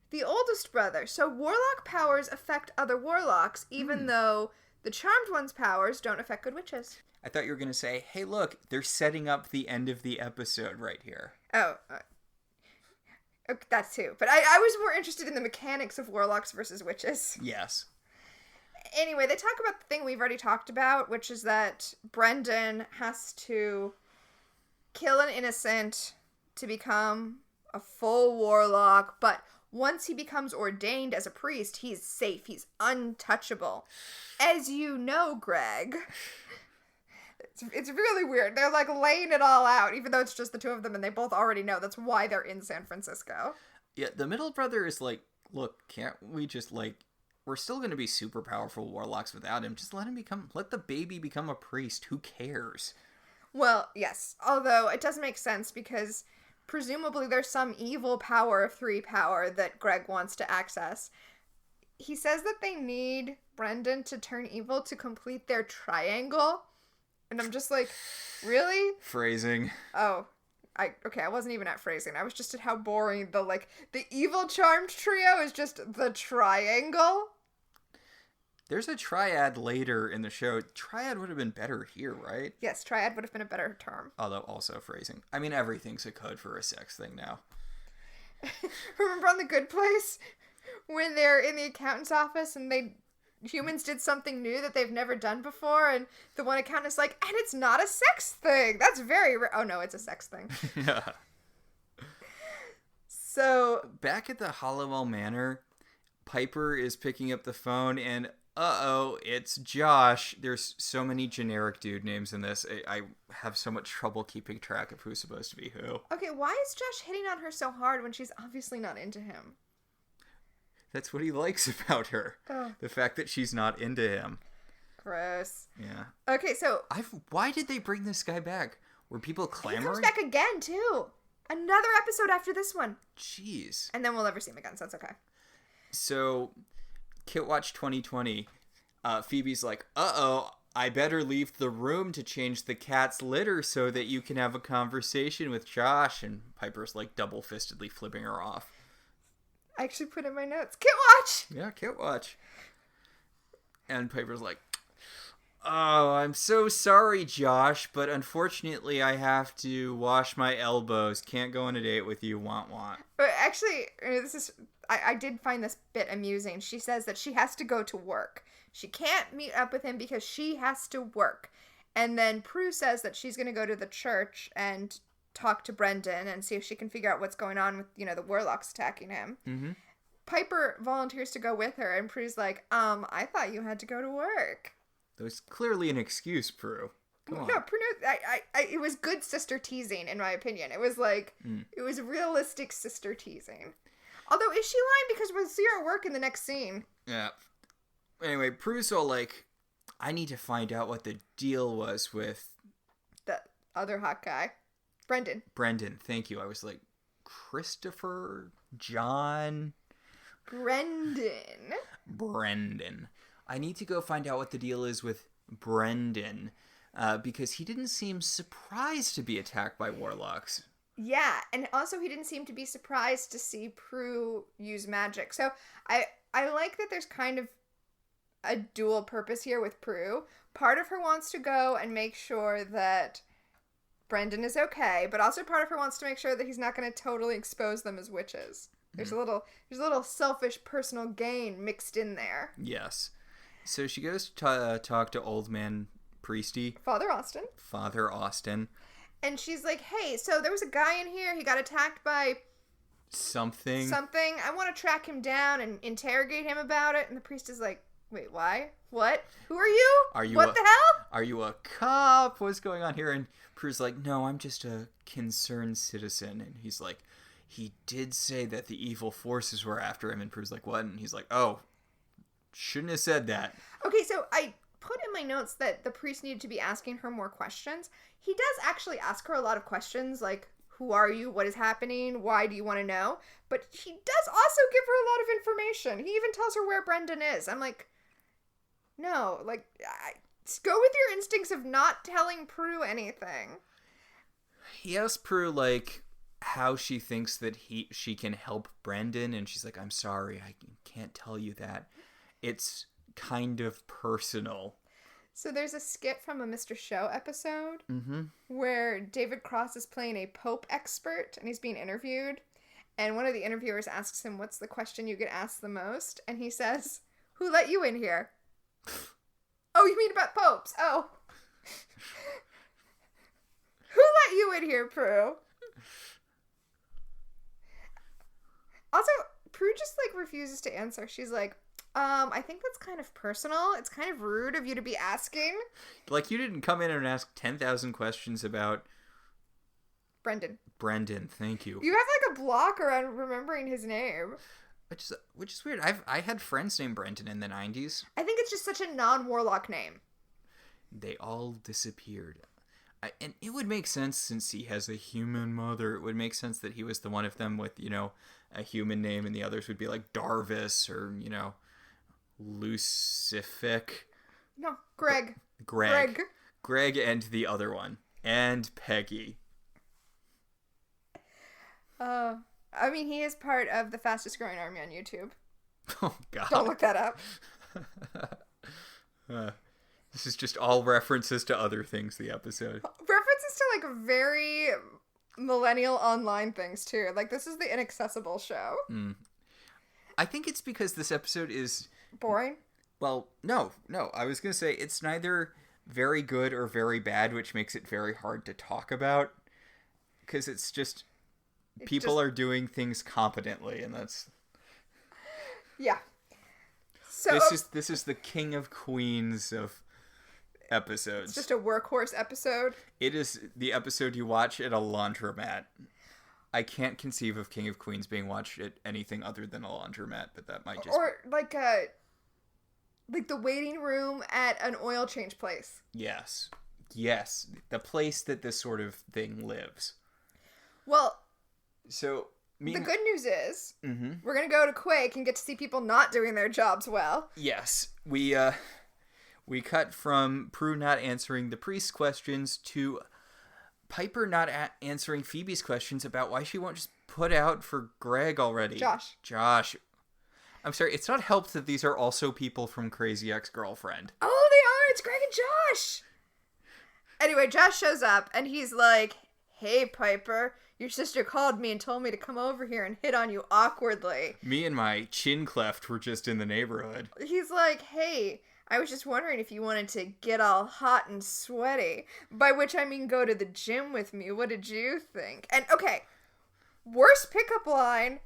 the oldest brother. So warlock powers affect other warlocks, even though the charmed one's powers don't affect good witches. I thought you were going to say, hey, look, they're setting up the end of the episode right here. Oh, okay, that too. But I was more interested in the mechanics of warlocks versus witches. Yes. Anyway, they talk about the thing we've already talked about, which is that Brendan has to kill an innocent to become a full warlock, but once he becomes ordained as a priest, he's safe. He's untouchable. As you know, Greg... It's really weird. They're like laying it all out, even though it's just the two of them and they both already know. That's why they're in San Francisco. Yeah, the middle brother is like, look, can't we just like, we're still going to be super powerful warlocks without him. Just let the baby become a priest. Who cares? Well, yes. Although it does make sense because presumably there's some evil power of 3 power that Greg wants to access. He says that they need Brendan to turn evil to complete their triangle. And I'm just like, really? Phrasing. Oh, I wasn't even at phrasing. I was just at how boring the evil charmed trio is just the triangle. There's a triad later in the show. Triad would have been better here, right? Yes, triad would have been a better term. Although also phrasing. I mean, everything's a code for a sex thing now. Remember on The Good Place when they're in the accountant's office and humans did something new that they've never done before, and the one accountant's like, and it's not a sex thing. That's very rare. Oh no, it's a sex thing. Yeah. So back at the Halliwell Manor, Piper is picking up the phone and it's Josh. There's so many generic dude names in this. I have so much trouble keeping track of who's supposed to be who. Okay, why is Josh hitting on her so hard when she's obviously not into him? That's what he likes about her. Oh. The fact that she's not into him. Gross. Yeah. Okay, so... Why did they bring this guy back? Were people clamoring? He comes back again, too. Another episode after this one. Jeez. And then we'll never see him again, so it's okay. So, Kit Watch 2020, Phoebe's like, uh-oh, I better leave the room to change the cat's litter so that you can have a conversation with Josh. And Piper's like double-fistedly flipping her off. I actually put in my notes, Kit Watch! Yeah, Kit Watch. And Piper's like, oh, I'm so sorry, Josh, but unfortunately I have to wash my elbows. Can't go on a date with you, want. But actually, I did find this bit amusing. She says that she has to go to work. She can't meet up with him because she has to work. And then Prue says that she's going to go to the church and talk to Brendan and see if she can figure out what's going on with, the Warlocks attacking him. Mm-hmm. Piper volunteers to go with her, and Prue's like, I thought you had to go to work. There's clearly an excuse, Prue. Come on. No, Prue, it was good sister teasing, in my opinion. It was it was realistic sister teasing. Although, is she lying? Because we'll see her at work in the next scene. Yeah. Anyway, Prue's all like, I need to find out what the deal was with... the other hot guy. Brendan, thank you. I was like, Christopher? John? Brendan. I need to go find out what the deal is with Brendan, because he didn't seem surprised to be attacked by warlocks. Yeah, and also he didn't seem to be surprised to see Prue use magic. So I like that there's kind of a dual purpose here with Prue. Part of her wants to go and make sure that Brendan is okay, but also part of her wants to make sure that he's not going to totally expose them as witches. There's a little selfish personal gain mixed in there. Yes. So she goes to talk to old man Priesty. Father Austin. And she's like, hey, so there was a guy in here. He got attacked by... Something. I want to track him down and interrogate him about it. And the priest is like, wait, why? What? Who are you? What the hell? Are you a cop? What's going on here? And Prue's like, no, I'm just a concerned citizen. And he's like, he did say that the evil forces were after him. And Prue's like, what? And he's like, oh, shouldn't have said that. Okay, so I put in my notes that the priest needed to be asking her more questions. He does actually ask her a lot of questions, like, who are you? What is happening? Why do you want to know? But he does also give her a lot of information. He even tells her where Brendan is. I'm like, no, like, go with your instincts of not telling Prue anything. He asks Prue, like, how she thinks that she can help Brendan, and she's like, I'm sorry, I can't tell you that. It's kind of personal. So there's a skit from a Mr. Show episode where David Cross is playing a Pope expert, and he's being interviewed, and one of the interviewers asks him, what's the question you get asked the most? And he says, who let you in here? Oh, you mean about popes? Oh. Who let you in here, Prue? Also, Prue just, like, refuses to answer. She's like, I think that's kind of personal. It's kind of rude of you to be asking. Like, you didn't come in and ask 10,000 questions about... Brendan, thank you. You have, like, a block around remembering his name. Which is weird. I had friends named Brendan in the 90s. I think it's just such a non-warlock name. They all disappeared. And it would make sense since he has a human mother. It would make sense that he was the one of them with, a human name, and the others would be like Darvis or, Lucific. No, Greg. Greg and the other one. And Peggy. I mean, he is part of the fastest growing army on YouTube. Oh, God. Don't look that up. This is just all references to other things, the episode. References to, like, very millennial online things, too. Like, this is the inaccessible show. I think it's because this episode is... boring? Well, no. I was going to say it's neither very good or very bad, which makes it very hard to talk about. Because it's just... people are doing things competently, and that's... Yeah. So This is the king of queens of episodes. It's just a workhorse episode. It is the episode you watch at a laundromat. I can't conceive of King of Queens being watched at anything other than a laundromat, but that might just... Or like the waiting room at an oil change place. Yes. The place that this sort of thing lives. Well... So, The good news is we're going to go to Quake and get to see people not doing their jobs well. Yes. We cut from Prue not answering the priest's questions to Piper not answering Phoebe's questions about why she won't just put out for Greg already. Josh. I'm sorry, it's not helped that these are also people from Crazy Ex-Girlfriend. Oh, they are! It's Greg and Josh! Anyway, Josh shows up, and he's like, "Hey, Piper, your sister called me and told me to come over here and hit on you awkwardly." Me and my chin cleft were just in the neighborhood. He's like, "Hey, I was just wondering if you wanted to get all hot and sweaty. By which I mean go to the gym with me. What did you think?" And, okay, worst pickup line.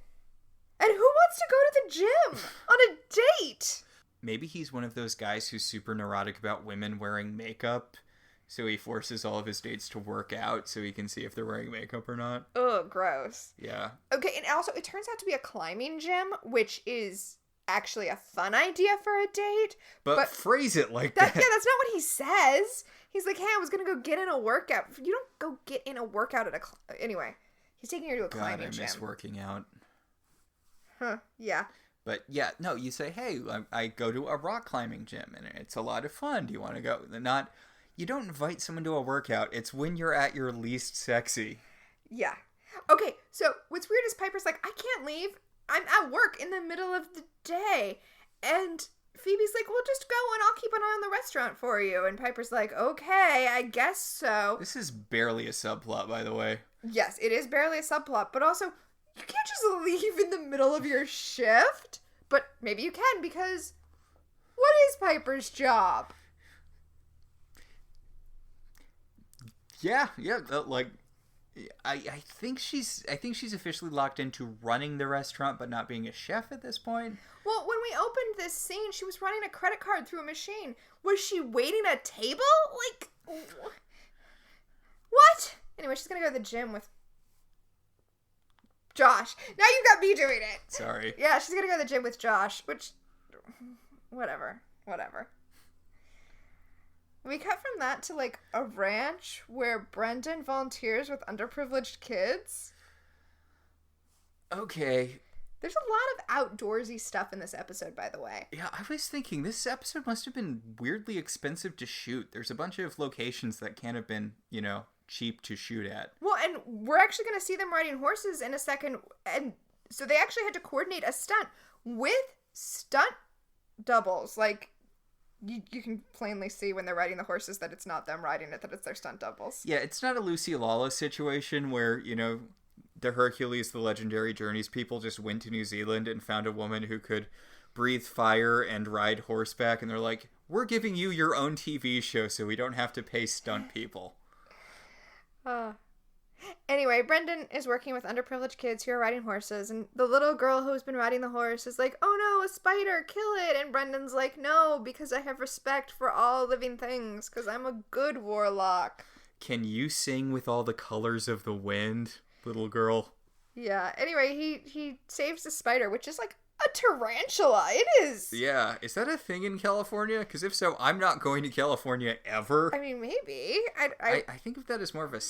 And who wants to go to the gym on a date? Maybe he's one of those guys who's super neurotic about women wearing makeup, so he forces all of his dates to work out so he can see if they're wearing makeup or not. Ugh, gross. Yeah. Okay, and also, it turns out to be a climbing gym, which is actually a fun idea for a date. But phrase it like that. Yeah, that's not what he says. He's like, "Hey, I was going to go get in a workout." You don't go get in a workout at a... Anyway, he's taking her to a climbing gym. God, I miss working out. Huh, yeah. But yeah, no, you say, "Hey, I go to a rock climbing gym and it's a lot of fun. Do you want to go?" You don't invite someone to a workout. It's when you're at your least sexy. Yeah. Okay, so what's weird is Piper's like, "I can't leave. I'm at work in the middle of the day." And Phoebe's like, "Well, just go and I'll keep an eye on the restaurant for you." And Piper's like, "Okay, I guess so." This is barely a subplot, by the way. Yes, it is barely a subplot, but also, you can't just leave in the middle of your shift. But maybe you can, because what is Piper's job? Yeah, like, I think she's officially locked into running the restaurant, but not being a chef at this point. Well, when we opened this scene, she was running a credit card through a machine. Was she waiting at a table? Like, what? Anyway, she's gonna go to the gym with Josh. Now you've got me doing it. Sorry. Yeah, she's gonna go to the gym with Josh, which, whatever. We cut from that to, like, a ranch where Brendan volunteers with underprivileged kids. Okay. There's a lot of outdoorsy stuff in this episode, by the way. Yeah, I was thinking, this episode must have been weirdly expensive to shoot. There's a bunch of locations that can't have been, cheap to shoot at. Well, and we're actually going to see them riding horses in a second. And so they actually had to coordinate a stunt with stunt doubles. Like, you can plainly see when they're riding the horses that it's not them riding it, that it's their stunt doubles. Yeah, it's not a Lucy Lawless situation where, the Hercules, the Legendary Journeys people just went to New Zealand and found a woman who could breathe fire and ride horseback, and they're like, "We're giving you your own TV show so we don't have to pay stunt people." Anyway, Brendan is working with underprivileged kids who are riding horses, and the little girl who's been riding the horse is like, "Oh no, a spider, kill it!" And Brendan's like, "No, because I have respect for all living things, because I'm a good warlock." Can you sing with all the colors of the wind, little girl? Yeah, anyway, he saves the spider, which is like a tarantula. It is. Yeah, is that a thing in California? Because if so, I'm not going to California ever. I mean, maybe. I think of that as more of a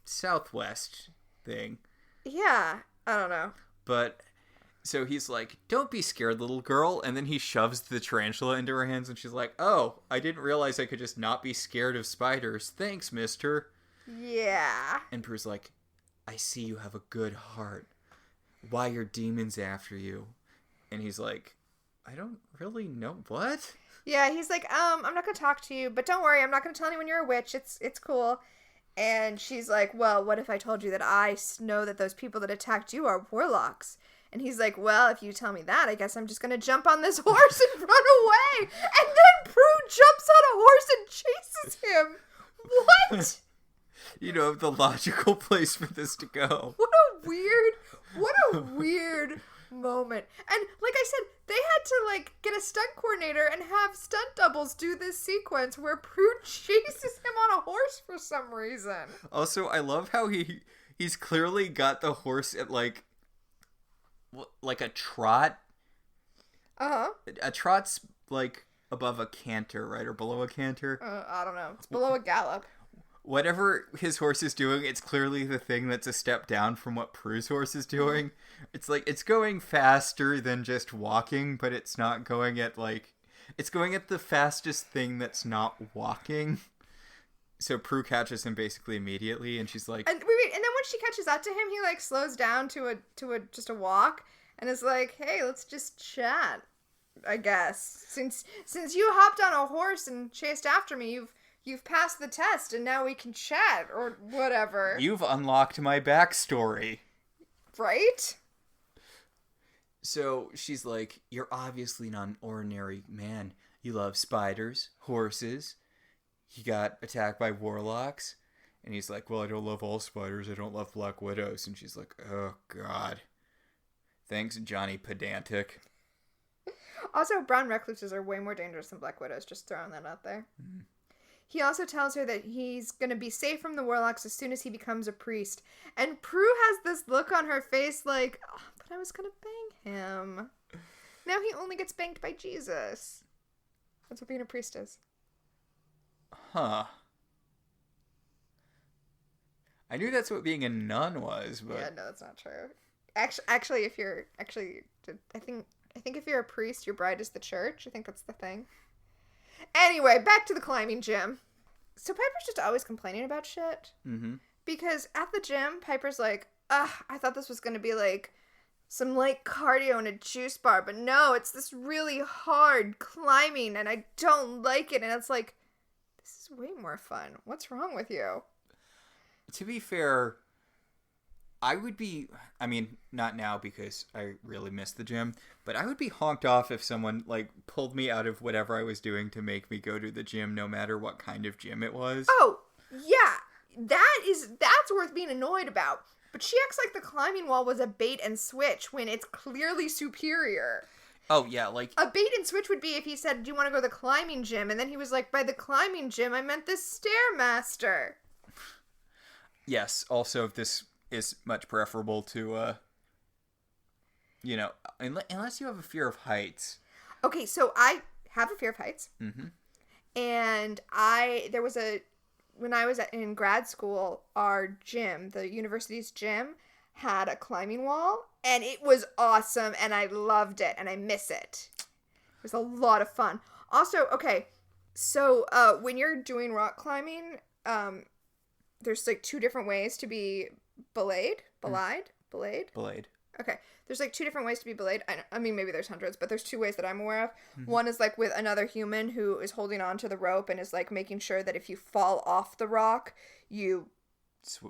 southwest thing. Yeah, I don't know. But so he's like, "Don't be scared, little girl," and then he shoves the tarantula into her hands, and she's like, "Oh, I didn't realize I could just not be scared of spiders. Thanks, mister." Yeah. And Prue's like, "I see you have a good heart. Why are demons after you?" And he's like, "I don't really know." What? Yeah, he's like, I'm not gonna talk to you, but don't worry, I'm not gonna tell anyone you're a witch. It's cool." And she's like, "Well, what if I told you that I know that those people that attacked you are warlocks?" And he's like, "Well, if you tell me that, I guess I'm just gonna jump on this horse and run away." And then Prue jumps on a horse and chases him. What? The logical place for this to go. What a weird moment. And like I said, they had to get a stunt coordinator and have stunt doubles do this sequence where Prue chases him on a horse for some reason. Also, I love how he's clearly got the horse at like a trot. Uh-huh. A trot's like above a canter, right? Or below a canter? I don't know. It's below a gallop. whatever his horse is doing, it's clearly the thing that's a step down from what Prue's horse is doing. It's like, it's going faster than just walking, but it's not going at, like, it's going at the fastest thing that's not walking. So Prue catches him basically immediately, and she's like... And then when she catches up to him, he, like, slows down to just a walk, and is like, hey, let's just chat, I guess. Since you hopped on a horse and chased after me, you've passed the test, and now we can chat, or whatever. You've unlocked my backstory. Right? So she's like, you're obviously not an ordinary man. You love spiders, horses. You got attacked by warlocks. And he's like, well, I don't love all spiders. I don't love black widows. And she's like, oh, God. Thanks, Johnny Pedantic. Also, brown recluses are way more dangerous than black widows. Just throwing that out there. Mm-hmm. He also tells her that he's going to be safe from the warlocks as soon as he becomes a priest. And Prue has this look on her face like, oh, but I was going to bang him. Now he only gets banged by Jesus. That's what being a priest is. Huh. I knew that's what being a nun was, but... Yeah, no, that's not true. Actually, if you're... I think if you're a priest, your bride is the church. I think that's the thing. Anyway, back to the climbing gym. So Piper's just always complaining about shit. Mm-hmm. Because at the gym, Piper's like, I thought this was going to be like some light cardio and a juice bar, but no, it's this really hard climbing and I don't like it. And it's like, this is way more fun. What's wrong with you? To be fair, I would be, I mean, not now because I really miss the gym, but I would be honked off if someone, like, pulled me out of whatever I was doing to make me go to the gym, no matter what kind of gym it was. Oh, yeah. That's worth being annoyed about. But she acts like the climbing wall was a bait and switch when it's clearly superior. Oh, yeah, like... A bait and switch would be if he said, do you want to go to the climbing gym? And then he was like, by the climbing gym, I meant the Stairmaster. Yes, also, this is much preferable to, unless you have a fear of heights. Okay, so I have a fear of heights. Mm-hmm. And when I was in grad school, our gym, the university's gym, had a climbing wall, and it was awesome, and I loved it, and I miss it. It was a lot of fun. Also, okay, so when you're doing rock climbing, there's like two different ways to be belayed. Okay, there's like two different ways to be belayed. I mean, maybe there's hundreds, but there's two ways that I'm aware of. Mm-hmm. One is like with another human who is holding on to the rope and is like making sure that if you fall off the rock, you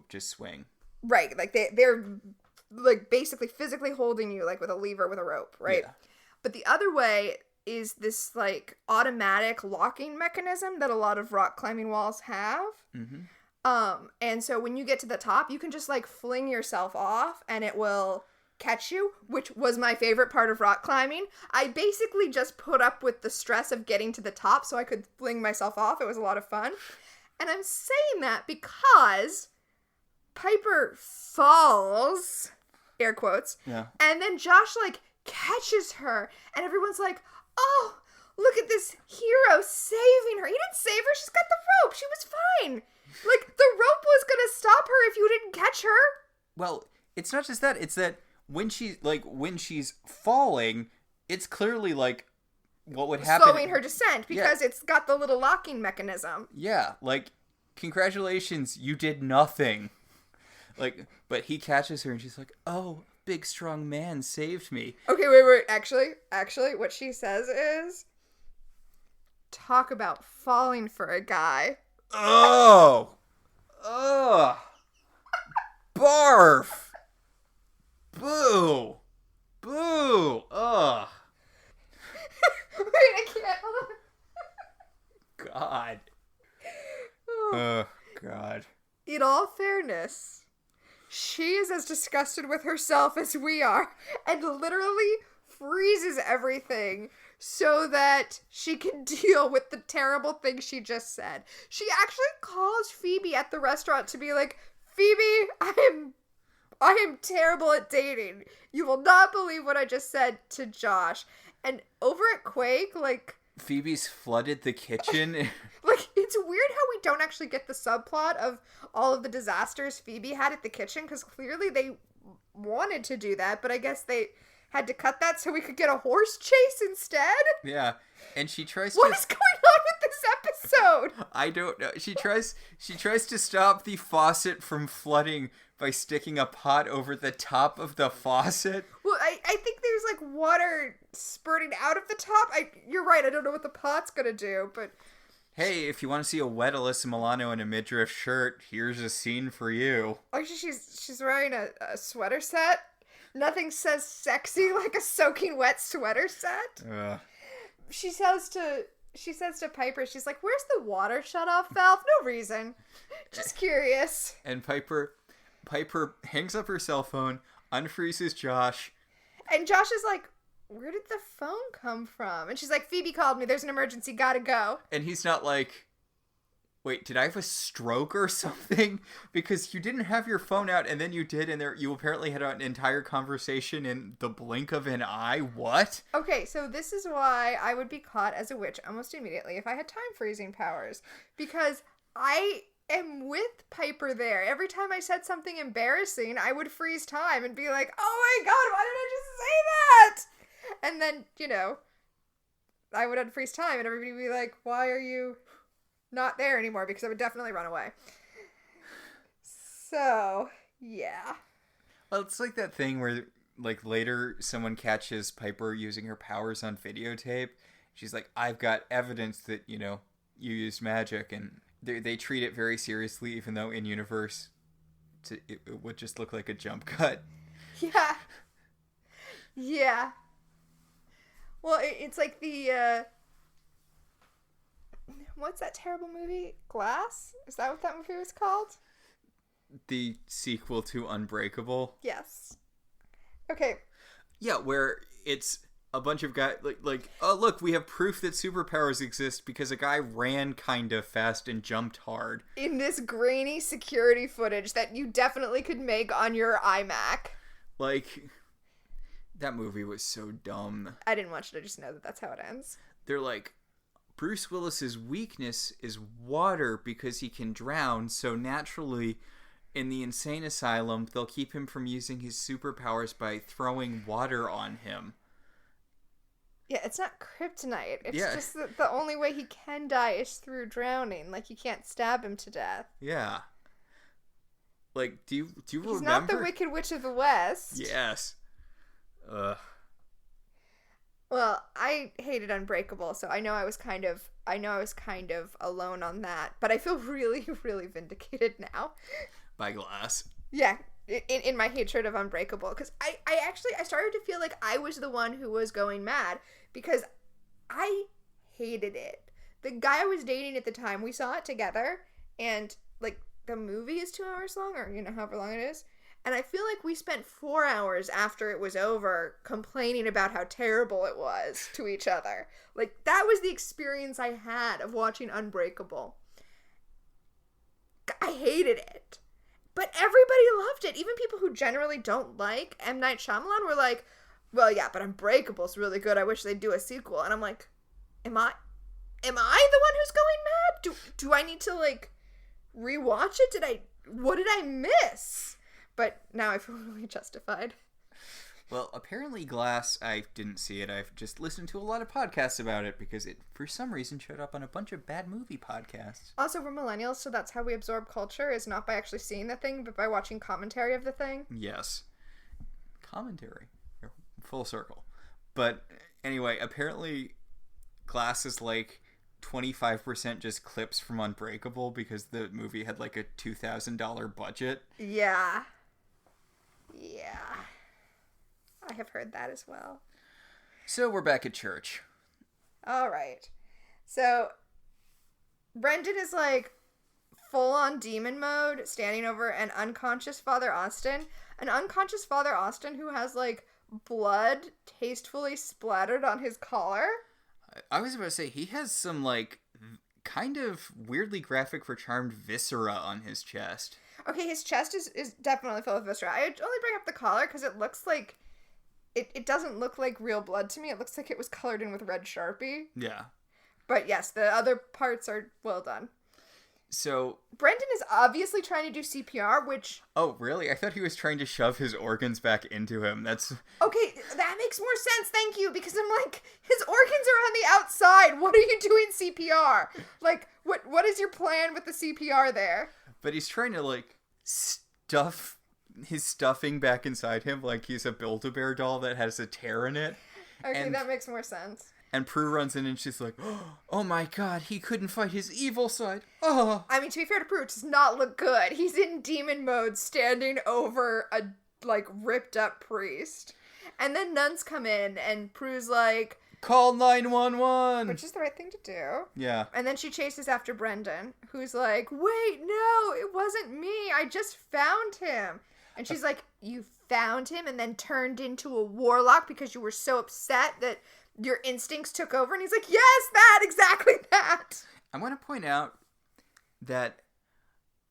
just swing. Right, like they're like basically physically holding you like with a lever with a rope, right? Yeah. But the other way is this like automatic locking mechanism that a lot of rock climbing walls have. Mm-hmm. And so when you get to the top, you can just like fling yourself off and it will catch you, which was my favorite part of rock climbing. I basically just put up with the stress of getting to the top so I could fling myself off. It was a lot of fun. And I'm saying that because Piper falls, air quotes, yeah. And then Josh like catches her and everyone's like, oh, look at this hero saving her. He didn't save her. She's got the rope. She was fine. Like, the rope was gonna stop her if you didn't catch her. Well, it's not just that. It's that when she's falling, it's clearly, like, what would happen... Slowing her descent, because it's got the little locking mechanism. Yeah, like, congratulations, you did nothing. Like, but he catches her and she's like, oh, big strong man saved me. Okay, wait. Actually, what she says is... Talk about falling for a guy. Oh! Ugh! Barf! Boo! Boo! Ugh! Wait, I can't. Hold on. God. Oh, God. In all fairness, she is as disgusted with herself as we are, and literally freezes everything so that she can deal with the terrible thing she just said. She actually calls Phoebe at the restaurant to be like, Phoebe, I am terrible at dating. You will not believe what I just said to Josh. And over at Quake, like... Phoebe's flooded the kitchen. Like, It's weird how we don't actually get the subplot of all of the disasters Phoebe had at the kitchen, because clearly they wanted to do that, but I guess they had to cut that so we could get a horse chase instead. Yeah, and she tries What is going on with this episode? I don't know. She tries to stop the faucet from flooding by sticking a pot over the top of the faucet. Well, I think there's like water spurting out of the top. You're right, I don't know what the pot's gonna do, but... Hey, if you want to see a wet Alyssa Milano in a midriff shirt, here's a scene for you. Actually, she's wearing a sweater set. Nothing says sexy like a soaking wet sweater set. She says to Piper, she's like, "Where's the water shutoff valve?" No reason. Just curious. And Piper hangs up her cell phone, unfreezes Josh. And Josh is like, "Where did the phone come from?" And she's like, "Phoebe called me. There's an emergency. Gotta go." And he's not like, "Wait, did I have a stroke or something?" Because you didn't have your phone out, and then you did, and you apparently had an entire conversation in the blink of an eye. What? Okay, so this is why I would be caught as a witch almost immediately if I had time freezing powers. Because I am with Piper there. Every time I said something embarrassing, I would freeze time and be like, "Oh my god, why did I just say that?" And then, I would unfreeze time and everybody would be like, "Why are you not there anymore?" Because I would definitely run away. So, yeah. Well, it's like that thing where, like, later someone catches Piper using her powers on videotape. She's like, "I've got evidence that, you used magic." And they treat it very seriously, even though in universe it would just look like a jump cut. Yeah. Yeah. Well, it's like the, what's that terrible movie? Glass? Is that what that movie was called? The sequel to Unbreakable? Yes. Okay. Yeah, where it's a bunch of guys, like, "Oh, look, we have proof that superpowers exist because a guy ran kind of fast and jumped hard." In this grainy security footage that you definitely could make on your iMac. Like... That movie was so dumb. I didn't watch it. I just know that that's how it ends. They're like, Bruce Willis's weakness is water because he can drown, so naturally, in the insane asylum, they'll keep him from using his superpowers by throwing water on him. Yeah, it's not kryptonite. It's Yeah. just that the only way he can die is through drowning. Like, you can't stab him to death. Yeah. Like, do you remember? He's not the Wicked Witch of the West. Yes. Ugh. Well, I hated Unbreakable, so I know I was kind of alone on that, but I feel really, really vindicated now. By Glass. Yeah, in my hatred of Unbreakable, because I started to feel like I was the one who was going mad, because I hated it. The guy I was dating at the time, we saw it together, and, like, the movie is 2 hours long, or, however long it is. And I feel like we spent 4 hours after it was over complaining about how terrible it was to each other. Like, that was the experience I had of watching Unbreakable. I hated it. But everybody loved it. Even people who generally don't like M. Night Shyamalan were like, "Well, yeah, but Unbreakable's really good. I wish they'd do a sequel." And I'm like, am I the one who's going mad? Do I need to, like, rewatch it? What did I miss? But now I feel really justified. Well, apparently Glass, I didn't see it. I've just listened to a lot of podcasts about it because it, for some reason, showed up on a bunch of bad movie podcasts. Also, we're millennials, so that's how we absorb culture, is not by actually seeing the thing, but by watching commentary of the thing. Yes. Commentary. Full circle. But anyway, apparently Glass is like 25% just clips from Unbreakable because the movie had like a $2,000 budget. Yeah. I have heard that as well. So we're back at church. All right. So Brendan is like full on demon mode, standing over an unconscious Father Austin. An unconscious Father Austin who has like blood tastefully splattered on his collar. I was about to say, he has some like kind of weirdly graphic for Charmed viscera on his chest. Okay, his chest is definitely full of viscera. I only bring up the collar because it looks like... It doesn't look like real blood to me. It looks like it was colored in with red Sharpie. Yeah. But yes, the other parts are well done. So... Brendan is obviously trying to do CPR, which... Oh, really? I thought he was trying to shove his organs back into him. That's... Okay, that makes more sense, thank you, because I'm like, his organs are on the outside. What are you doing CPR? Like, what is your plan with the CPR there? But he's trying to, like, stuff his stuffing back inside him like he's a Build-A-Bear doll that has a tear in it. Okay, that makes more sense. And Prue runs in and she's like, oh my god, he couldn't fight his evil side. Oh. I mean, to be fair to Prue, it does not look good. He's in demon mode standing over a, like, ripped up priest. And then nuns come in and Prue's like... Call 911! Which is the right thing to do. Yeah. And then she chases after Brendan, who's like, wait, no, it wasn't me. I just found him. And she's like, you found him and then turned into a warlock because you were so upset that... your instincts took over, and he's like, yes, exactly that. I want to point out that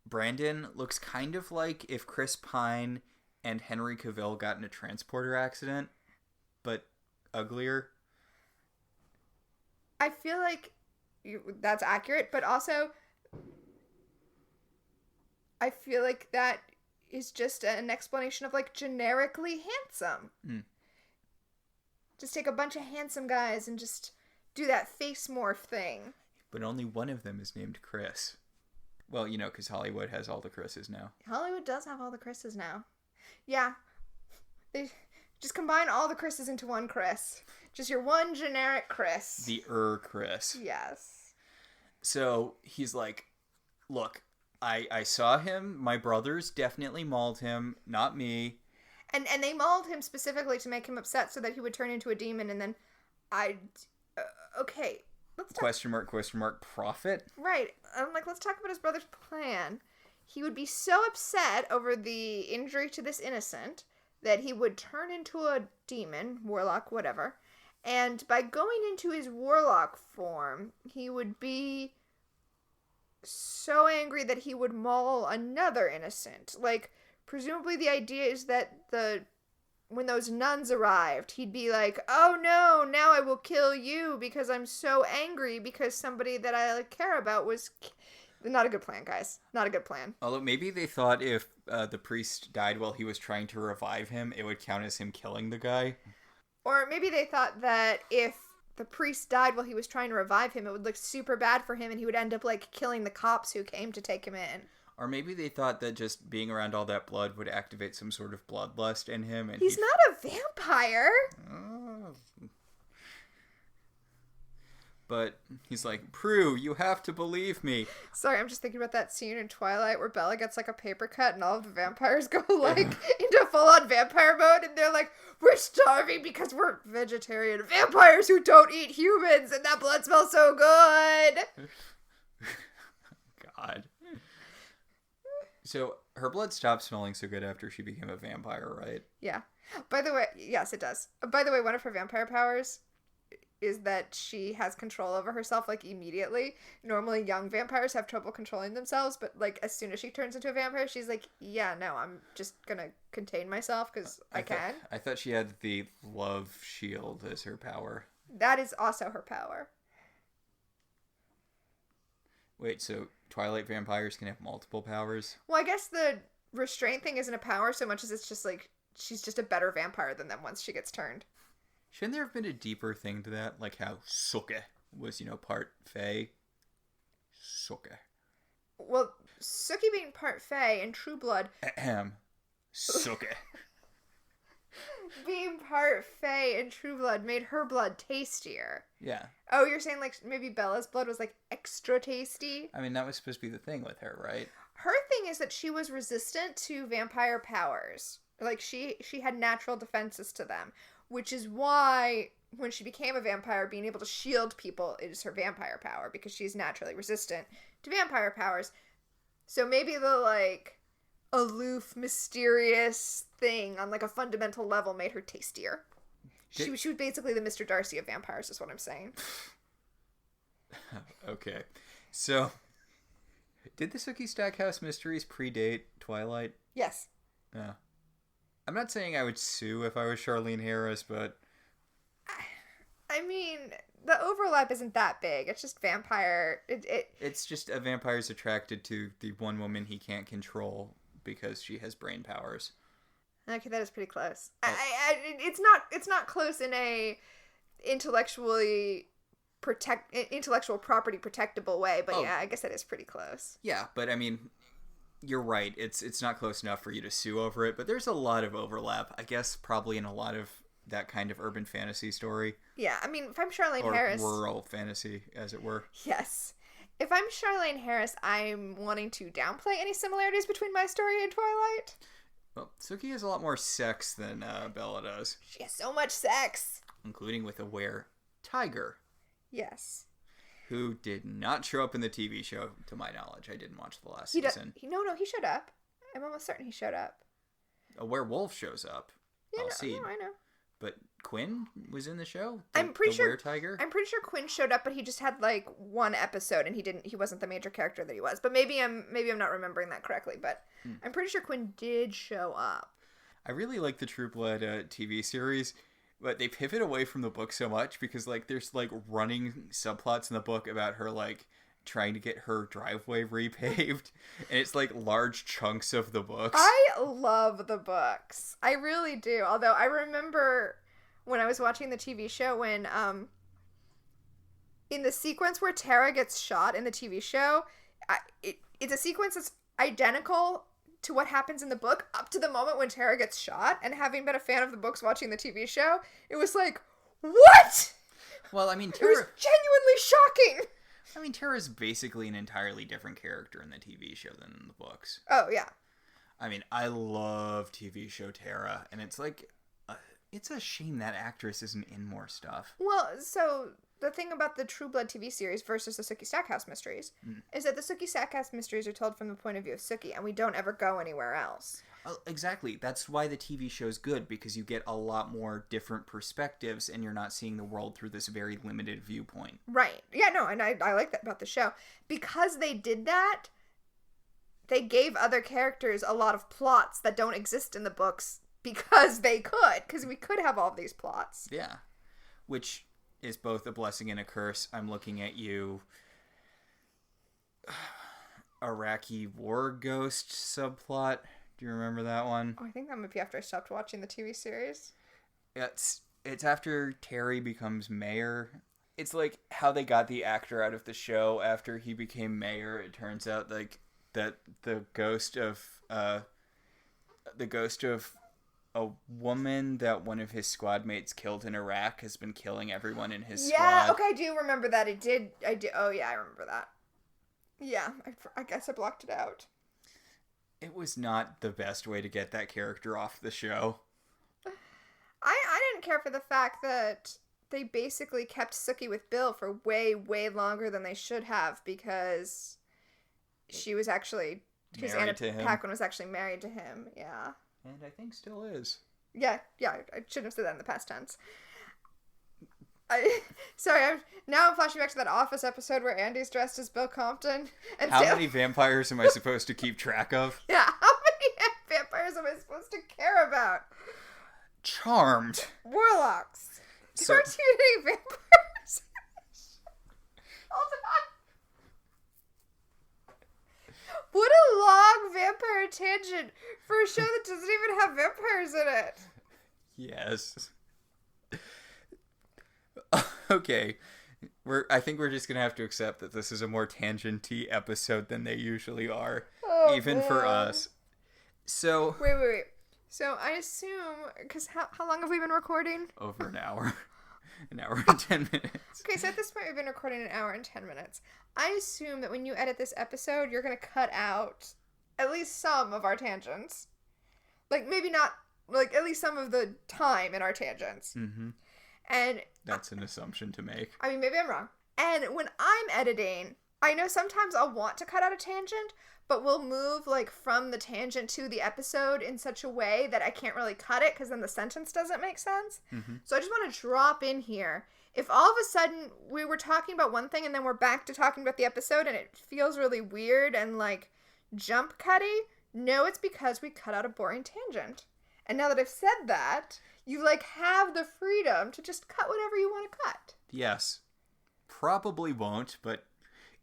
Brandon looks kind of like if Chris Pine and Henry Cavill got in a transporter accident, but uglier. I feel like that's accurate, but also I feel like that is just an explanation of, like, generically handsome. Just take a bunch of handsome guys and just do that face morph thing. But only one of them is named Chris. Well, you know, because Hollywood has all the Chris's now. Hollywood does have all the Chris's now. Yeah. They just combine all the Chris's into one Chris. Just your one generic Chris. The Chris. Yes. So he's like, look, I saw him. My brothers definitely mauled him, not me. And they mauled him specifically to make him upset so that he would turn into a demon, and then okay, let's talk... Question mark, profit? Right. I'm like, let's talk about his brother's plan. He would be so upset over the injury to this innocent that he would turn into a demon, warlock, whatever, and by going into his warlock form, he would be so angry that he would maul another innocent. Like... presumably the idea is that when those nuns arrived, he'd be like, oh no, now I will kill you because I'm so angry because somebody that I care about was... Not a good plan, guys. Not a good plan. Although maybe they thought if the priest died while he was trying to revive him, it would count as him killing the guy. Or maybe they thought that if the priest died while he was trying to revive him, it would look super bad for him and he would end up, like, killing the cops who came to take him in. Or maybe they thought that just being around all that blood would activate some sort of bloodlust in him. And he's not a vampire. But he's like, Prue, you have to believe me. Sorry, I'm just thinking about that scene in Twilight where Bella gets, like, a paper cut and all of the vampires go, like, into full-on vampire mode. And they're like, we're starving because we're vegetarian vampires who don't eat humans. And that blood smells so good. God. So, her blood stopped smelling so good after she became a vampire, right? Yeah. By the way, yes, it does. By the way, one of her vampire powers is that she has control over herself, like, immediately. Normally, young vampires have trouble controlling themselves, but, like, as soon as she turns into a vampire, she's like, yeah, no, I'm just gonna contain myself, because I can. I thought she had the love shield as her power. That is also her power. Wait, so Twilight vampires can have multiple powers? Well, I guess the restraint thing isn't a power so much as it's just like she's just a better vampire than them once she gets turned. Shouldn't there have been a deeper thing to that? Like how Suke was, part Fae? Suke. Well, Suki being part Fae and True Blood... Ahem. Suke. Being part Fae and True Blood made her blood tastier. Yeah. Oh, you're saying, like, maybe Bella's blood was, like, extra tasty? I mean, that was supposed to be the thing with her, right? Her thing is that she was resistant to vampire powers. Like, she had natural defenses to them. Which is why, when she became a vampire, being able to shield people is her vampire power. Because she's naturally resistant to vampire powers. So maybe the, like... aloof, mysterious thing on, like, a fundamental level made her tastier. She was basically the Mr. Darcy of vampires, is what I'm saying. Okay. So, did the Sookie Stackhouse Mysteries predate Twilight? Yes. Yeah. I'm not saying I would sue if I was Charlene Harris, but... I I mean, the overlap isn't that big. It's just vampire. It's just a vampire's attracted to the one woman he can't control because she has brain powers. Okay, that is pretty close. Oh. It's not close in a intellectual property protectable way, but yeah, I guess that is pretty close. Yeah, but I mean, you're right. It's not close enough for you to sue over it, but there's a lot of overlap. I guess probably in a lot of that kind of urban fantasy story. Yeah, I mean, if I'm Charlaine or Harris... rural fantasy, as it were. Yes. If I'm Charlaine Harris, I'm wanting to downplay any similarities between my story and Twilight. Well, Sookie has a lot more sex than Bella does. She has so much sex. Including with a were-tiger. Yes. Who did not show up in the TV show, to my knowledge. I didn't watch the last season. No, he showed up. I'm almost certain he showed up. A werewolf shows up. Yeah, no, I know. But Quinn was in the show? I'm pretty sure were-tiger? I'm pretty sure Quinn showed up, but he just had like one episode and he wasn't the major character that he was. But maybe I'm not remembering that correctly, but I'm pretty sure Quinn did show up. I really like the True Blood TV series, but they pivot away from the book so much because like there's like running subplots in the book about her like trying to get her driveway repaved, and it's like large chunks of the books. I love the books. I really do. Although I remember when I was watching the TV show when in the sequence where Tara gets shot in the TV show, it's a sequence that's identical to what happens in the book up to the moment when Tara gets shot, and having been a fan of the books watching the TV show, it was like, what? Well, I mean, It was genuinely shocking. I mean, Tara's basically an entirely different character in the TV show than in the books. Oh, yeah. I mean, I love TV show Tara, and it's like, it's a shame that actress isn't in more stuff. Well, so the thing about the True Blood TV series versus the Sookie Stackhouse mysteries is that the Sookie Stackhouse mysteries are told from the point of view of Sookie, and we don't ever go anywhere else. Exactly. That's why the TV show's good, because you get a lot more different perspectives, and you're not seeing the world through this very limited viewpoint. Right. Yeah, no, and I like that about the show. Because they did that, they gave other characters a lot of plots that don't exist in the books because they could, because we could have all these plots. Yeah. Which is both a blessing and a curse. I'm looking at you. Iraqi war ghost subplot. Do you remember that one? Oh, I think that might be after I stopped watching the TV series. It's after Terry becomes mayor. It's like how they got the actor out of the show after he became mayor. It turns out like that the ghost of a woman that one of his squad mates killed in Iraq has been killing everyone in his squad. Yeah, okay, I do remember that. I did. Oh, yeah, I remember that. Yeah, I guess I blocked it out. It was not the best way to get that character off the show. I didn't care for the fact that they basically kept Sookie with Bill for way, way longer than they should have, because she was actually... Because Anna Paquin was actually married to him, yeah. And I think still is. Yeah, I shouldn't have said that in the past tense. Now I'm flashing back to that Office episode where Andy's dressed as Bill Compton. And how many vampires am I supposed to keep track of? Yeah, how many vampires am I supposed to care about? Charmed. Warlocks. There aren't too many vampires. Hold on. What a long vampire tangent for a show that doesn't even have vampires in it. Yes. Okay. I think we're just gonna have to accept that this is a more tangent-y episode than they usually are, even for us. So wait. So I assume, because how long have we been recording? Over an hour. An hour and 10 minutes. Okay, so at this point we've been recording an hour and 10 minutes. I assume that when you edit this episode, you're gonna cut out at least some of our tangents. Like, maybe not, like, at least some of the time in our tangents. Mm-hmm. And that's an assumption to make. I mean, maybe I'm wrong. And when I'm editing, I know sometimes I'll want to cut out a tangent, but we'll move, like, from the tangent to the episode in such a way that I can't really cut it, because then the sentence doesn't make sense. Mm-hmm. So I just want to drop in here. If all of a sudden we were talking about one thing and then we're back to talking about the episode and it feels really weird and, like, jump cutty, no, it's because we cut out a boring tangent. And now that I've said that, you, like, have the freedom to just cut whatever you want to cut. Yes. Probably won't, but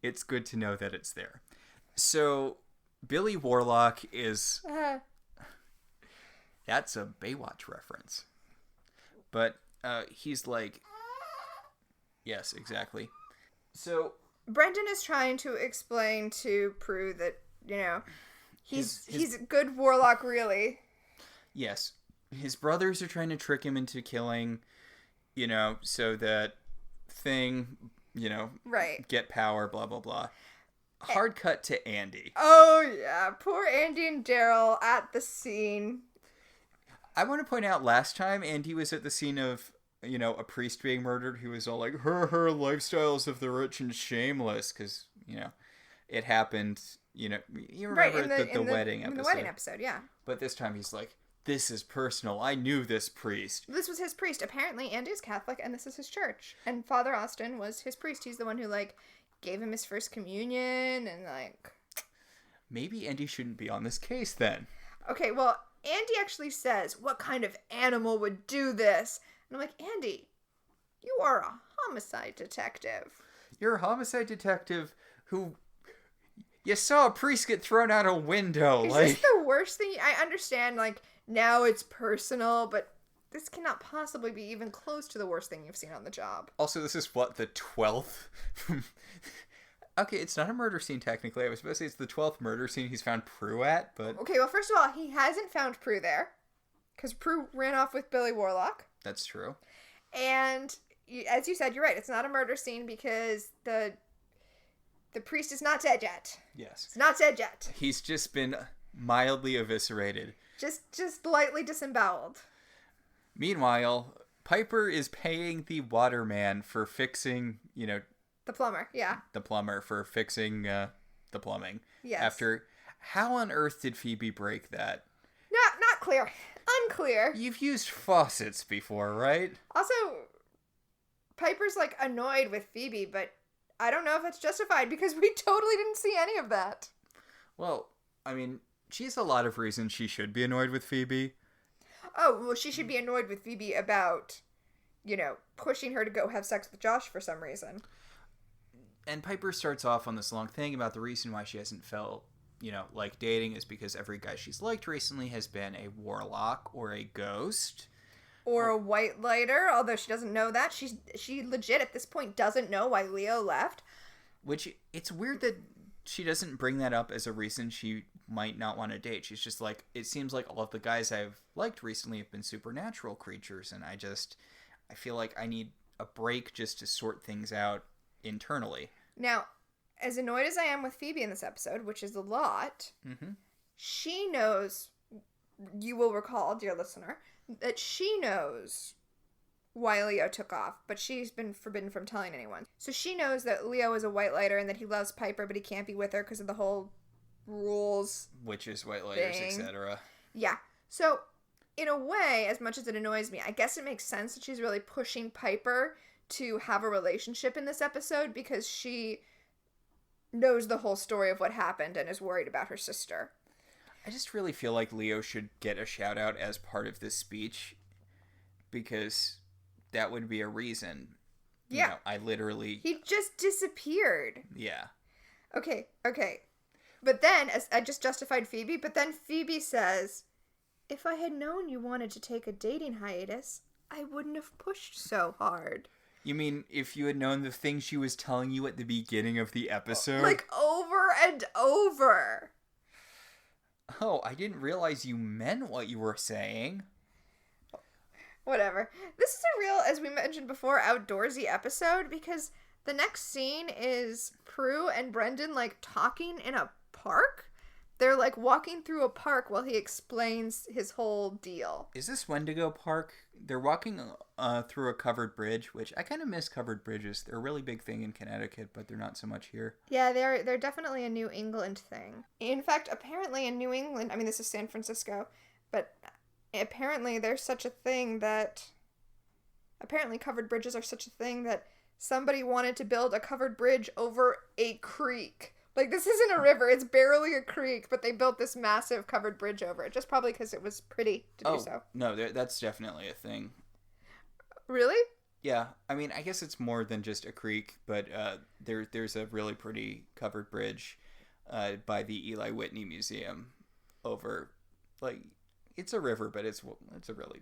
it's good to know that it's there. So, Billy Warlock is... That's a Baywatch reference. But he's like... Yes, exactly. So... Brendan is trying to explain to Prue that, you know, he's a good warlock, really. Yes. His brothers are trying to trick him into killing, you know, so that thing, you know, right, get power, blah, blah, blah. Hard cut to Andy. Oh, yeah. Poor Andy and Daryl at the scene. I want to point out, last time Andy was at the scene of, you know, a priest being murdered, who was all like, her lifestyles of the rich and shameless, because, you know, it happened, you know, you remember the wedding episode. In the wedding episode, yeah. But this time he's like, this is personal. I knew this priest. This was his priest. Apparently, Andy's Catholic, and this is his church. And Father Austin was his priest. He's the one who, like, gave him his first communion, and, like... Maybe Andy shouldn't be on this case, then. Okay, well, Andy actually says, what kind of animal would do this? And I'm like, Andy, you are a homicide detective. You're a homicide detective who... You saw a priest get thrown out a window. Is this the worst thing? I understand, like, now it's personal, but this cannot possibly be even close to the worst thing you've seen on the job. Also, this is, what, the 12th? Okay, it's not a murder scene, technically. I was supposed to say it's the 12th murder scene he's found Prue at, but... Okay, well, first of all, he hasn't found Prue there, because Prue ran off with Billy Warlock. That's true. And, as you said, you're right, it's not a murder scene because the priest is not dead yet. Yes. It's not dead yet. He's just been mildly eviscerated. Just lightly disemboweled. Meanwhile, Piper is paying the waterman for fixing, you know... The plumber, yeah. The plumber for fixing the plumbing. Yes. After... How on earth did Phoebe break that? Not clear. Unclear. You've used faucets before, right? Also, Piper's, like, annoyed with Phoebe, but I don't know if it's justified because we totally didn't see any of that. Well, I mean, she has a lot of reasons she should be annoyed with Phoebe. Oh, well, she should be annoyed with Phoebe about, you know, pushing her to go have sex with Josh for some reason. And Piper starts off on this long thing about the reason why she hasn't felt, you know, like dating is because every guy she's liked recently has been a warlock or a ghost. Or a white lighter, although she doesn't know that. She legit at this point doesn't know why Leo left. Which, it's weird that she doesn't bring that up as a reason she might not want to date. She's just like, it seems like all of the guys I've liked recently have been supernatural creatures, and I feel like I need a break just to sort things out internally. Now, as annoyed as I am with Phoebe in this episode, which is a lot, she knows, you will recall, dear listener, that she knows why Leo took off, but she's been forbidden from telling anyone. So she knows that Leo is a white lighter and that he loves Piper, but he can't be with her because of the whole rules. Witches, white lighters, etc. Yeah. So, in a way, as much as it annoys me, I guess it makes sense that she's really pushing Piper to have a relationship in this episode because she knows the whole story of what happened and is worried about her sister. I just really feel like Leo should get a shout out as part of this speech because that would be a reason. Yeah. You know, I literally... He just disappeared. Yeah. Okay. But then, as I just justified Phoebe, but then Phoebe says, if I had known you wanted to take a dating hiatus, I wouldn't have pushed so hard. You mean if you had known the thing she was telling you at the beginning of the episode? Like, over and over. Oh, I didn't realize you meant what you were saying. Whatever. This is a real, as we mentioned before, outdoorsy episode because the next scene is Prue and Brendan, like, talking in a park. They're, like, walking through a park while he explains his whole deal. Is this Wendigo Park? They're walking through a covered bridge, which I kind of miss covered bridges. They're a really big thing in Connecticut, but they're not so much here. Yeah, they're definitely a New England thing. In fact, apparently in New England, I mean, this is San Francisco, but apparently there's such a thing that... Apparently covered bridges are such a thing that somebody wanted to build a covered bridge over a creek. Like, this isn't a river. It's barely a creek, but they built this massive covered bridge over it, just probably because it was pretty to do so. No, that's definitely a thing. Really? Yeah, I mean, I guess it's more than just a creek, but there's a really pretty covered bridge by the Eli Whitney Museum over, like, it's a river, but it's a really,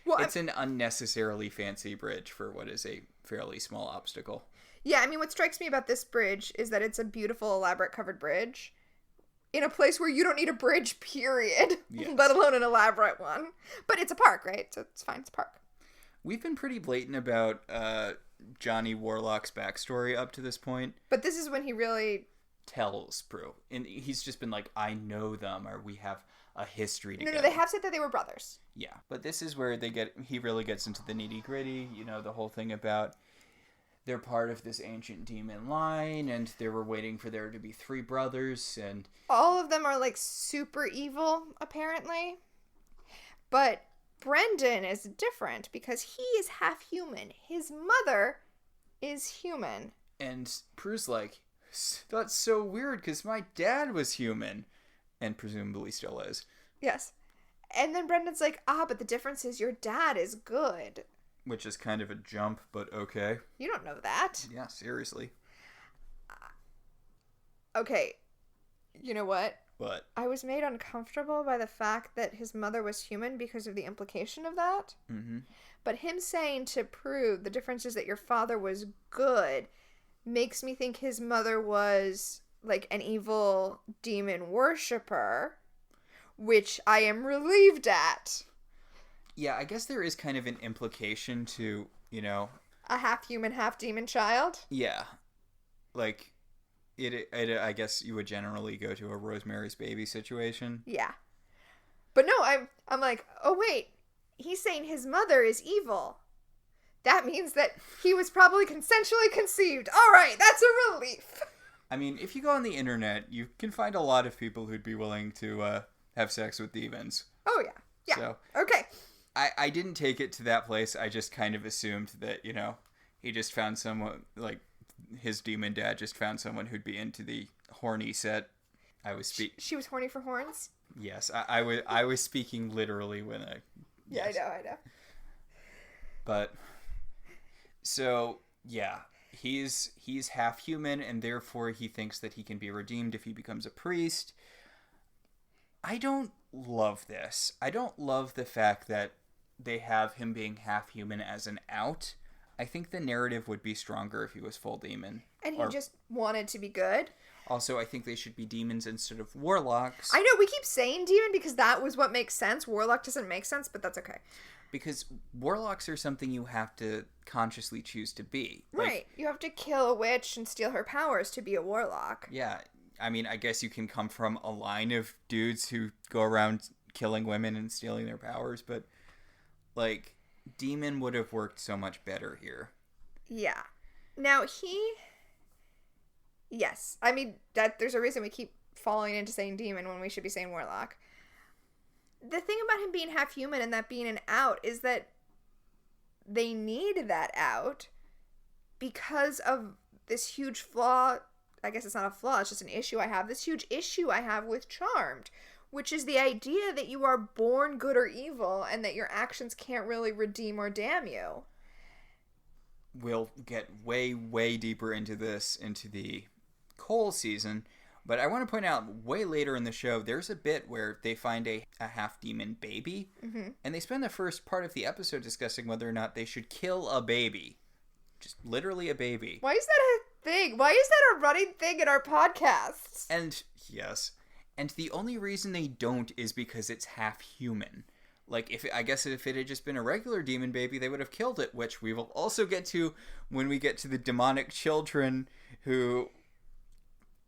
well, it's an unnecessarily fancy bridge for what is a fairly small obstacle. Yeah, I mean, what strikes me about this bridge is that it's a beautiful, elaborate covered bridge in a place where you don't need a bridge, period, yes. Let alone an elaborate one. But it's a park, right? So it's fine, it's a park. We've been pretty blatant about Johnny Warlock's backstory up to this point. But this is when he really tells Prue. And he's just been like, I know them, or we have a history together. No, they have said that they were brothers. Yeah, but this is where he really gets into the nitty-gritty, the whole thing about they're part of this ancient demon line, and they were waiting for there to be 3 brothers, and all of them are, like, super evil, apparently. But Brendan is different because he is half human. His mother is human. And Prue's like, that's so weird because my dad was human. And presumably still is. Yes. And then Brendan's like, but the difference is your dad is good. Which is kind of a jump, but okay. You don't know that. Yeah, seriously. Okay. You know what? What? I was made uncomfortable by the fact that his mother was human because of the implication of that. Mm-hmm. But him saying to Prue, the difference is that your father was good, makes me think his mother was, like, an evil demon worshiper, which I am relieved at. Yeah, I guess there is kind of an implication to, a half-human, half-demon child? Yeah. Like, it I guess you would generally go to a Rosemary's Baby situation. Yeah. But no, I'm like, oh wait, he's saying his mother is evil. That means that he was probably consensually conceived. All right, that's a relief. I mean, if you go on the internet, you can find a lot of people who'd be willing to have sex with demons. Oh, yeah. Yeah. So, okay. I didn't take it to that place. I just kind of assumed that, he just found someone, like, his demon dad just found someone who'd be into the horny set. She was horny for horns? Yes. I was speaking literally when I... Yeah, yes. I know. But, so, yeah. He's half human, and therefore he thinks that he can be redeemed if he becomes a priest. I don't love this. I don't love the fact that they have him being half human as an out. I think the narrative would be stronger if he was full demon. And he just wanted to be good. Also, I think they should be demons instead of warlocks. I know, we keep saying demon because that was what makes sense. Warlock doesn't make sense, but that's okay. Because warlocks are something you have to consciously choose to be. Right. You have to kill a witch and steal her powers to be a warlock. Yeah. I mean, I guess you can come from a line of dudes who go around killing women and stealing their powers, but, like, demon would have worked so much better here. Yeah. Now, yes. I mean, there's a reason we keep falling into saying demon when we should be saying warlock. The thing about him being half human and that being an out is that they need that out because of this huge flaw. I guess it's not a flaw, it's just an issue I have. This huge issue I have with Charmed, which is the idea that you are born good or evil and that your actions can't really redeem or damn you. We'll get way, way deeper into this into the Cole season, but I want to point out way later in the show, there's a bit where they find a half-demon baby, and they spend the first part of the episode discussing whether or not they should kill a baby. Just literally a baby. Why is that a thing? Why is that a running thing in our podcasts? And, yes. And the only reason they don't is because it's half-human. Like, if it had just been a regular demon baby, they would have killed it, which we will also get to when we get to the demonic children who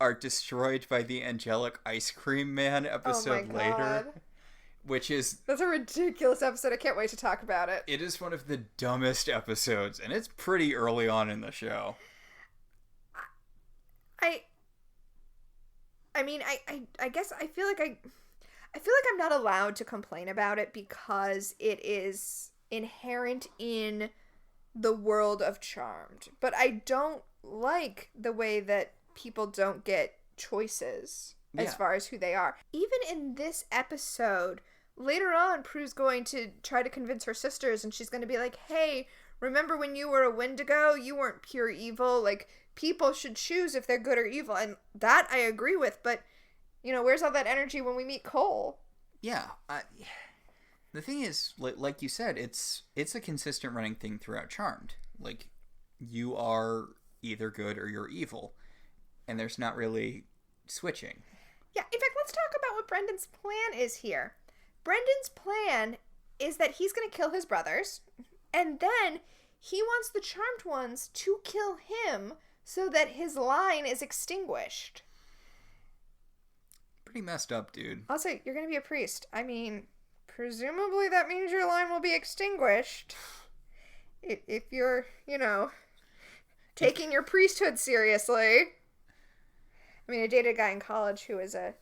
are destroyed by the angelic ice cream man episode later. Which is... That's a ridiculous episode. I can't wait to talk about it. It is one of the dumbest episodes, and it's pretty early on in the show. I guess I feel like I'm not allowed to complain about it because it is inherent in the world of Charmed. But I don't like the way that people don't get choices as far as who they are. Even in this episode, later on, Prue's going to try to convince her sisters, and she's going to be like, hey, remember when you were a Wendigo? You weren't pure evil. Like, people should choose if they're good or evil. And that I agree with, but, you know, where's all that energy when we meet Cole? Yeah. The thing is, like you said, it's a consistent running thing throughout Charmed. Like, you are either good or you're evil. And there's not really switching. Yeah, in fact, let's talk about what Brendan's plan is here. Brendan's plan is that he's going to kill his brothers, and then he wants the Charmed Ones to kill him so that his line is extinguished. Pretty messed up, dude. Also, you're going to be a priest. I mean, presumably that means your line will be extinguished. If you're, you know, taking your priesthood seriously. I mean, I dated a guy in college who was a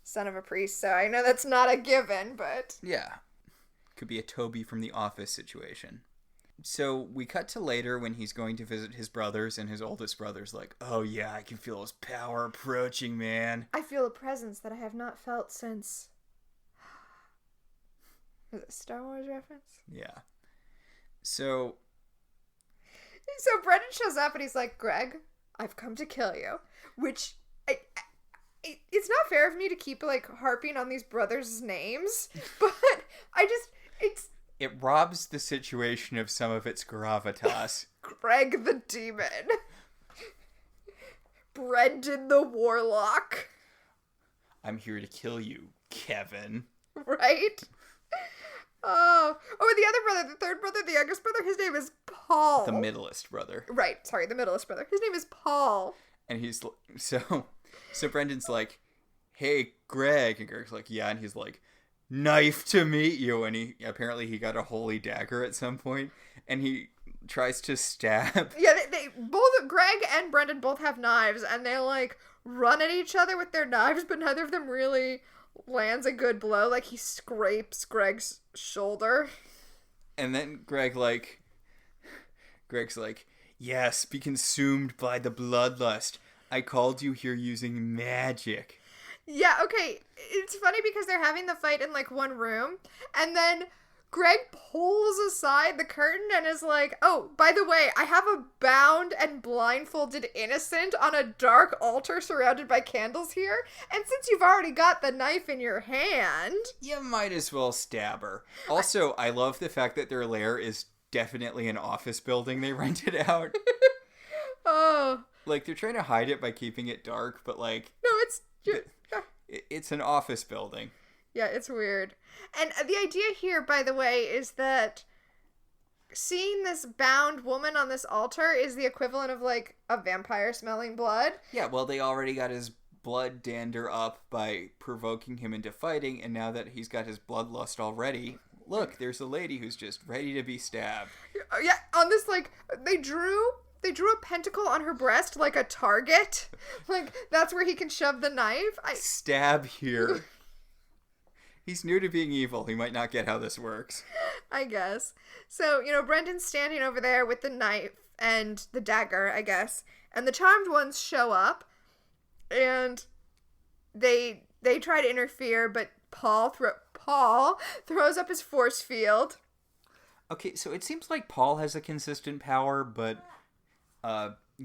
son of a priest, so I know that's not a given, but... Yeah. Could be a Toby from The Office situation. So we cut to later when he's going to visit his brothers, and his oldest brother's like, oh yeah, I can feel his power approaching, man. I feel a presence that I have not felt since... Is it a Star Wars reference? Yeah. So Brendan shows up and he's like, Greg, I've come to kill you. Which... it's not fair of me to keep, like, harping on these brothers' names, but it robs the situation of some of its gravitas. Greg the Demon. Brendan the Warlock. I'm here to kill you, Kevin. Right? Oh, the other brother, the third brother, the youngest brother, his name is Paul. The middleest brother. Right, sorry, the middleest brother. His name is Paul. And he's, so Brendan's like, hey, Greg. And Greg's like, yeah. And he's like, knife to meet you. And he got a holy dagger at some point. And he tries to stab. Yeah, they both, Greg and Brendan both have knives. And they, like, run at each other with their knives. But neither of them really lands a good blow. Like, he scrapes Greg's shoulder. And then Greg's like, yes, be consumed by the bloodlust. I called you here using magic. Yeah, okay. It's funny because they're having the fight in, like, one room. And then Greg pulls aside the curtain and is like, oh, by the way, I have a bound and blindfolded innocent on a dark altar surrounded by candles here. And since you've already got the knife in your hand... You might as well stab her. Also, I love the fact that their lair is definitely an office building they rented out. Oh. Like, they're trying to hide it by keeping it dark, but, like... No, it's an office building. Yeah, it's weird. And the idea here, by the way, is that seeing this bound woman on this altar is the equivalent of, like, a vampire smelling blood. Yeah, well, they already got his blood dander up by provoking him into fighting, and now that he's got his bloodlust already... Look, there's a lady who's just ready to be stabbed. Yeah, on this, like, they drew a pentacle on her breast like a target. Like, that's where he can shove the knife. Stab here. He's new to being evil. He might not get how this works. I guess. So, you know, Brendan's standing over there with the knife and the dagger, I guess. And the Charmed Ones show up. And they try to interfere, but Paul throws up his force field. Okay, so it seems like Paul has a consistent power, but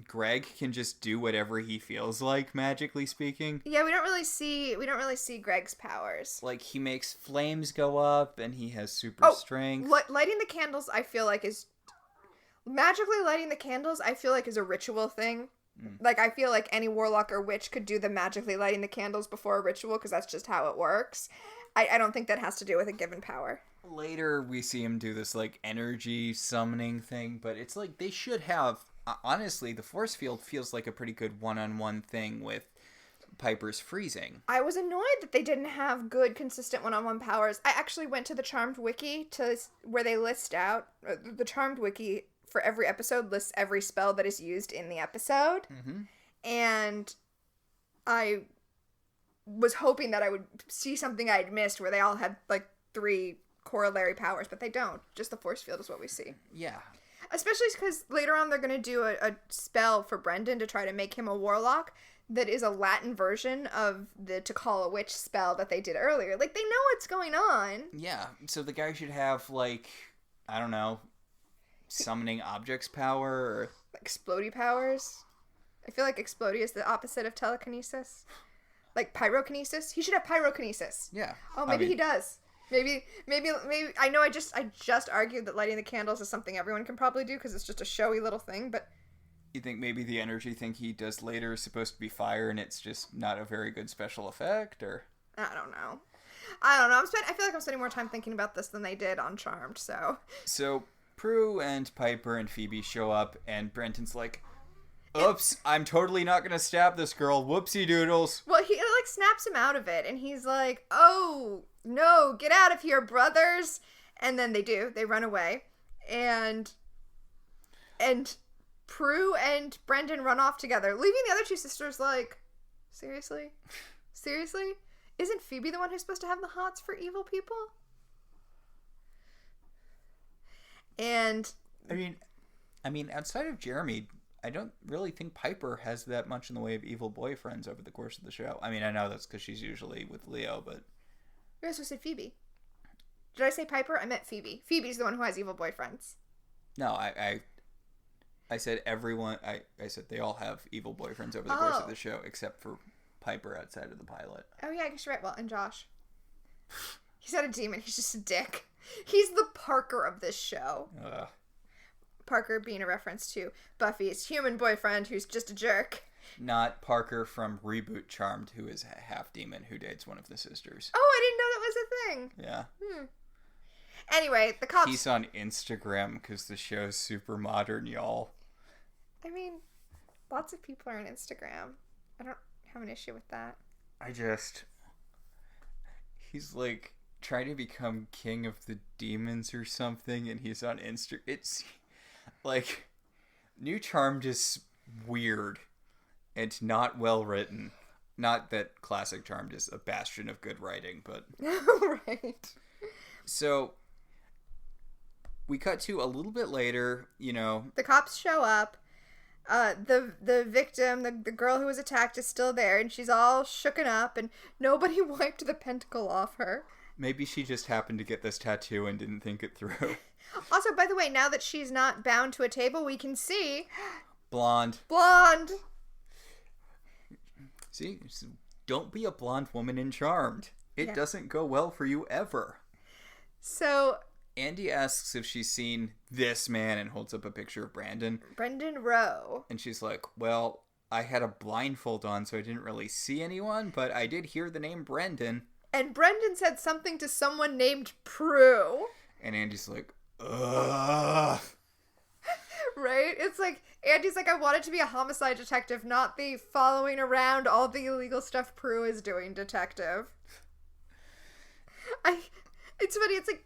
Greg can just do whatever he feels like, magically speaking. Yeah, we don't really see Greg's powers. Like, he makes flames go up, and he has super strength. Lighting the candles, I feel like is a ritual thing. Like, I feel like any warlock or witch could do the magically lighting the candles before a ritual, because that's just how it works. I don't think that has to do with a given power. Later, we see him do this, like, energy summoning thing, but it's like they should have... Honestly, the force field feels like a pretty good one-on-one thing with Piper's freezing. I was annoyed that they didn't have good, consistent one-on-one powers. I actually went to the Charmed Wiki where they list out... The Charmed Wiki, for every episode, lists every spell that is used in the episode. Mm-hmm. And I was hoping that I would see something I'd missed where they all had, like, 3 corollary powers, but they don't. Just the force field is what we see. Yeah. Especially because later on they're going to do a spell for Brendan to try to make him a warlock that is a Latin version of the to call a witch spell that they did earlier. Like, they know what's going on. Yeah, so the guy should have, like, I don't know, summoning objects power or... Explodey powers. I feel like explodey is the opposite of telekinesis. Like pyrokinesis. He should have pyrokinesis. Yeah. Oh, maybe he does. Maybe. I know I just argued that lighting the candles is something everyone can probably do because it's just a showy little thing, but... You think maybe the energy thing he does later is supposed to be fire and it's just not a very good special effect, or... I don't know. I feel like I'm spending more time thinking about this than they did on Charmed, so... So, Prue and Piper and Phoebe show up, and Brenton's like, oops, I'm totally not gonna stab this girl. Whoopsie doodles. Well, he, like, snaps him out of it, and he's like, oh, no, get out of here, brothers. And then they do. They run away. And Prue and Brendan run off together, leaving the other two sisters like, seriously? Seriously? Isn't Phoebe the one who's supposed to have the hots for evil people? And... I mean, outside of Jeremy, I don't really think Piper has that much in the way of evil boyfriends over the course of the show. I mean, I know that's because she's usually with Leo, but... You also said Phoebe. Did I say Piper? I meant Phoebe. Phoebe's the one who has evil boyfriends. No, I said everyone... I said they all have evil boyfriends over the course of the show, except for Piper outside of the pilot. Oh, yeah, I guess you're right. Well, and Josh. He's not a demon. He's just a dick. He's the Parker of this show. Parker being a reference to Buffy's human boyfriend who's just a jerk. Not Parker from Reboot Charmed, who is a half-demon who dates one of the sisters. Oh, I didn't know that was a thing. Yeah. Anyway, the cops... He's on Instagram because the show's super modern, y'all. I mean, lots of people are on Instagram. I don't have an issue with that. He's like trying to become king of the demons or something, and he's on Insta. It's like, New Charmed is weird and not well written. Not that classic Charmed is a bastion of good writing, but... Right. So, we cut to a little bit later, you know... The cops show up. The victim, the girl who was attacked, is still there, and she's all shooken up, and nobody wiped the pentacle off her. Maybe she just happened to get this tattoo and didn't think it through. Also, by the way, now that she's not bound to a table, we can see... Blonde. See? Don't be a blonde woman in Charmed. It doesn't go well for you ever. So... Andy asks if she's seen this man and holds up a picture of Brandon. Brendan Rowe. And she's like, well, I had a blindfold on, so I didn't really see anyone, but I did hear the name Brendan. And Brendan said something to someone named Prue. And Andy's like, ugh. Right? It's like, Andy's like, I wanted to be a homicide detective, not the following around all the illegal stuff Prue is doing detective. It's funny, it's like,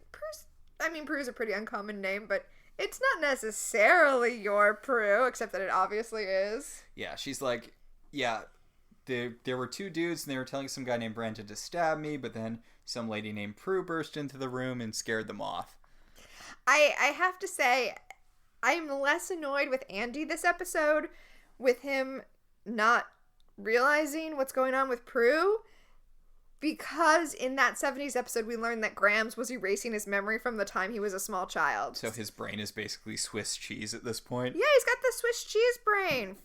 Prue's a pretty uncommon name, but it's not necessarily your Prue, except that it obviously is. Yeah, she's like, yeah, there were two dudes, and they were telling some guy named Brandon to stab me, but then some lady named Prue burst into the room and scared them off. I have to say, I'm less annoyed with Andy this episode, with him not realizing what's going on with Prue, because in that 70s episode we learned that Grams was erasing his memory from the time he was a small child. So his brain is basically Swiss cheese at this point? Yeah, he's got the Swiss cheese brain.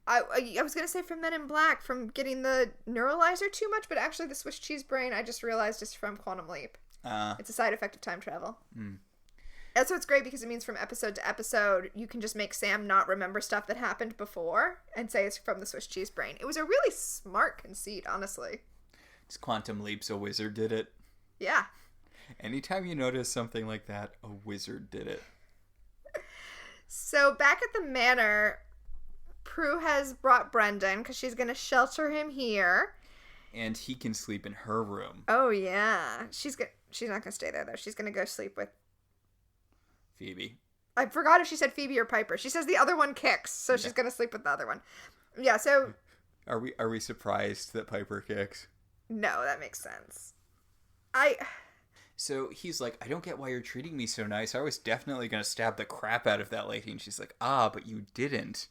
I was going to say from Men in Black, from getting the neuralizer too much, but actually the Swiss cheese brain, I just realized, is from Quantum Leap. It's a side effect of time travel. That's what's great, because it means from episode to episode, you can just make Sam not remember stuff that happened before and say it's from the Swiss cheese brain. It was a really smart conceit, honestly. It's Quantum Leap's A Wizard Did It. Yeah. Anytime you notice something like that, a wizard did it. So back at the Manor, Prue has brought Brendan because she's going to shelter him here. And he can sleep in her room. Oh, yeah. She's not going to stay there, though. She's going to go sleep with Phoebe. I forgot if she said Phoebe or Piper. She says the other one kicks, so she's going to sleep with the other one. Yeah, so... Are we surprised that Piper kicks? No, that makes sense. So he's like, I don't get why you're treating me so nice. I was definitely going to stab the crap out of that lady. And she's like, but you didn't.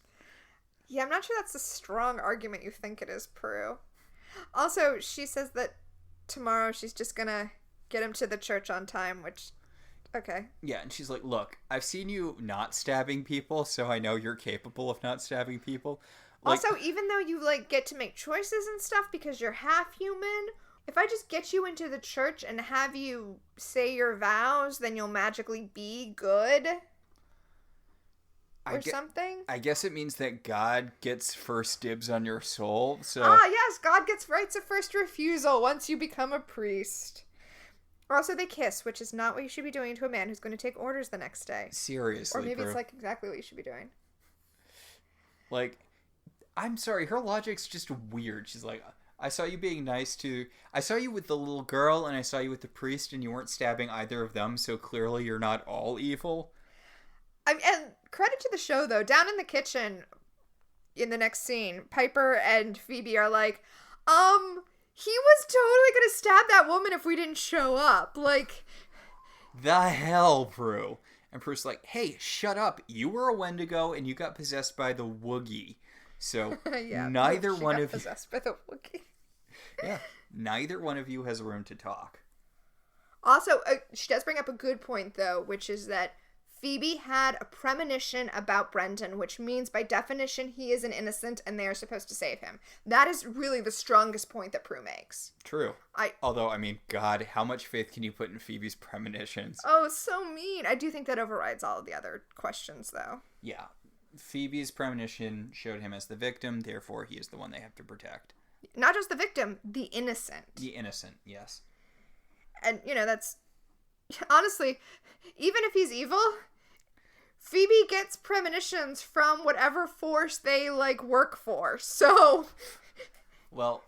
Yeah, I'm not sure that's a strong argument you think it is, Prue. Also, she says that tomorrow she's just gonna get him to the church on time, which, okay. Yeah, and she's like, look, I've seen you not stabbing people, so I know you're capable of not stabbing people. Like, Also, even though you, like, get to make choices and stuff because you're half human, if I just get you into the church and have you say your vows, then you'll magically be good? Or something? I guess it means that God gets first dibs on your soul, so... Ah, yes, God gets rights of first refusal once you become a priest. Also, they kiss, which is not what you should be doing to a man who's going to take orders the next day. Seriously, Or maybe bro. it's, like, exactly what you should be doing. Like, I'm sorry, her logic's just weird. She's like, I saw you being nice to... I saw you with the little girl, and I saw you with the priest, and you weren't stabbing either of them, so clearly you're not all evil. And credit to the show, though. Down in the kitchen, in the next scene, Piper and Phoebe are like, he was totally gonna stab that woman if we didn't show up. Like... The hell, Prue? And Prue's like, hey, shut up. You were a Wendigo, and you got possessed by the Woogie. So, yeah, neither she one got of you... possessed by the Wookiee. Yeah, neither one of you has room to talk. Also, she does bring up a good point, though, which is that Phoebe had a premonition about Brendan, which means by definition he is an innocent and they are supposed to save him. That is really the strongest point that Prue makes. True. Although, I mean, God, how much faith can you put in Phoebe's premonitions? Oh, so mean. I do think that overrides all of the other questions, though. Yeah. Phoebe's premonition showed him as the victim, therefore he is the one they have to protect. Not just the victim, the innocent. The innocent, yes. And, that's... Honestly, even if he's evil... Phoebe gets premonitions from whatever force they, like, work for, so... Well,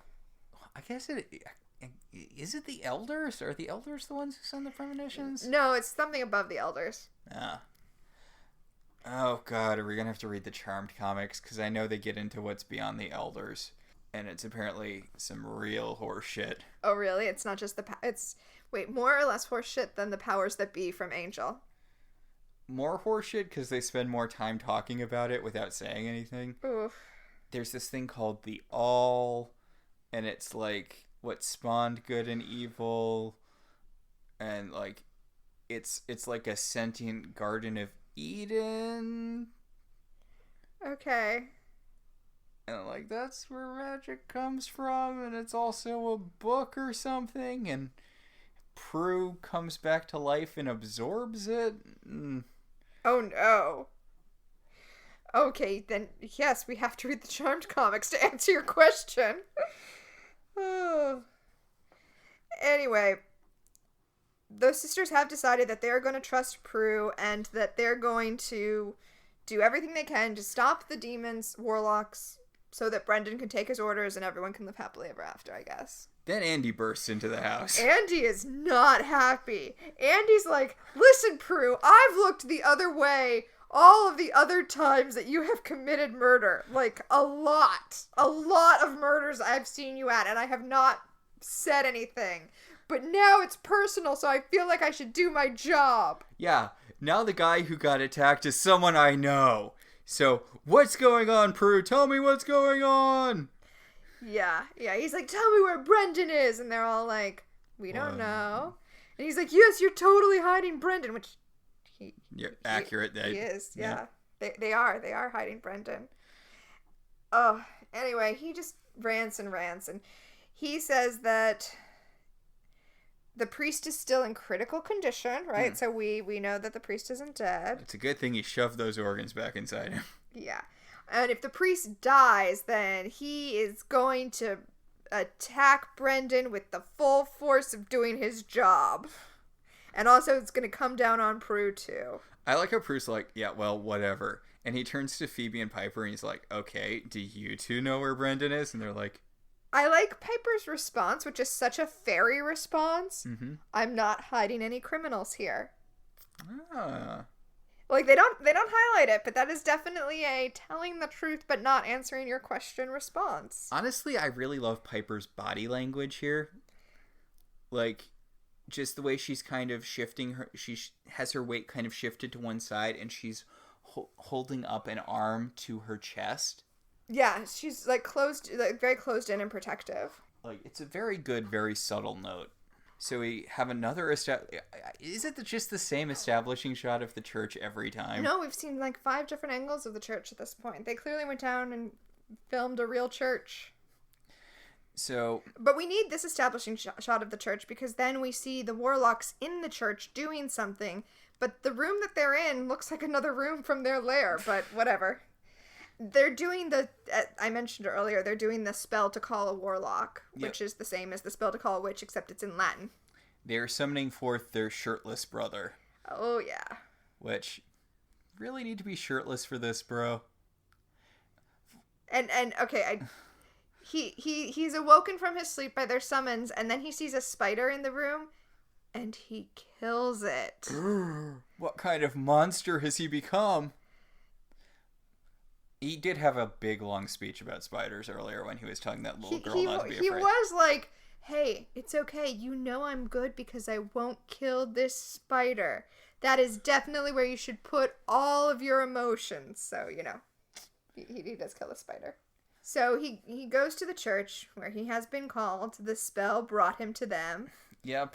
I guess is it the elders? Are the elders the ones who send the premonitions? No, it's something above the elders. Ah. Oh, God, are we going to have to read the Charmed comics? Because I know they get into what's beyond the elders. And it's apparently some real horse shit. Oh, really? It's not just it's... Wait, more or less horse shit than the powers that be from Angel? More horseshit because they spend more time talking about it without saying anything. Oof. There's this thing called the All, and it's like what spawned good and evil, and like it's like a sentient Garden of Eden. Okay. And like that's where magic comes from, and it's also a book or something, and Prue comes back to life and absorbs it. Oh no. Okay, then yes, we have to read the Charmed comics to answer your question. Anyway, those sisters have decided that they're going to trust Prue and that they're going to do everything they can to stop the demons, warlocks, so that Brendan can take his orders and everyone can live happily ever after, I guess. Then Andy bursts into the house. Andy is not happy. Andy's like, listen, Prue, I've looked the other way all of the other times that you have committed murder. Like, a lot. A lot of murders I've seen you at, and I have not said anything. But now it's personal, so I feel like I should do my job. Yeah, now the guy who got attacked is someone I know. So, what's going on, Prue? Tell me what's going on! Yeah, he's like, tell me where Brendan is, and they're all like, we don't know. And he's like, yes, you're totally hiding Brendan, which You're accurate. He is, yeah. They are hiding Brendan. Oh, anyway, he just rants, and he says that the priest is still in critical condition, right? So we know that the priest isn't dead. It's a good thing he shoved those organs back inside him. Yeah. And if the priest dies, then he is going to attack Brendan with the full force of doing his job. And also it's going to come down on Prue, too. I like how Prue's like, yeah, well, whatever. And he turns to Phoebe and Piper and he's like, okay, do you two know where Brendan is? And they're like... I like Piper's response, which is such a fairy response. Mm-hmm. I'm not hiding any criminals here. Ah... Like, they don't highlight it, but that is definitely a telling the truth but not answering your question response. Honestly, I really love Piper's body language here. Like, just the way she's kind of shifting her... She has her weight kind of shifted to one side, and she's holding up an arm to her chest. Yeah, she's like closed, like very closed in and protective. Like, it's a very good, very subtle note. So we have another is it just the same establishing shot of the church every time? No, we've seen like 5 different angles of the church at this point. They clearly went down and filmed a real church. So, but we need this establishing shot of the church because then we see the warlocks in the church doing something, but the room that they're in looks like another room from their lair, but whatever. They're doing I mentioned earlier, they're doing the spell to call a warlock, which is the same as the spell to call a witch, except it's in Latin. They're summoning forth their shirtless brother. Oh, yeah. Which, really need to be shirtless for this, bro. And okay, he's awoken from his sleep by their summons, and then he sees a spider in the room, and he kills it. What kind of monster has he become? He did have a big, long speech about spiders earlier when he was telling that little girl not to be afraid. He was like, hey, it's okay. You know I'm good because I won't kill this spider. That is definitely where you should put all of your emotions. So, you know, he does kill the spider. So he goes to the church where he has been called. The spell brought him to them. Yep.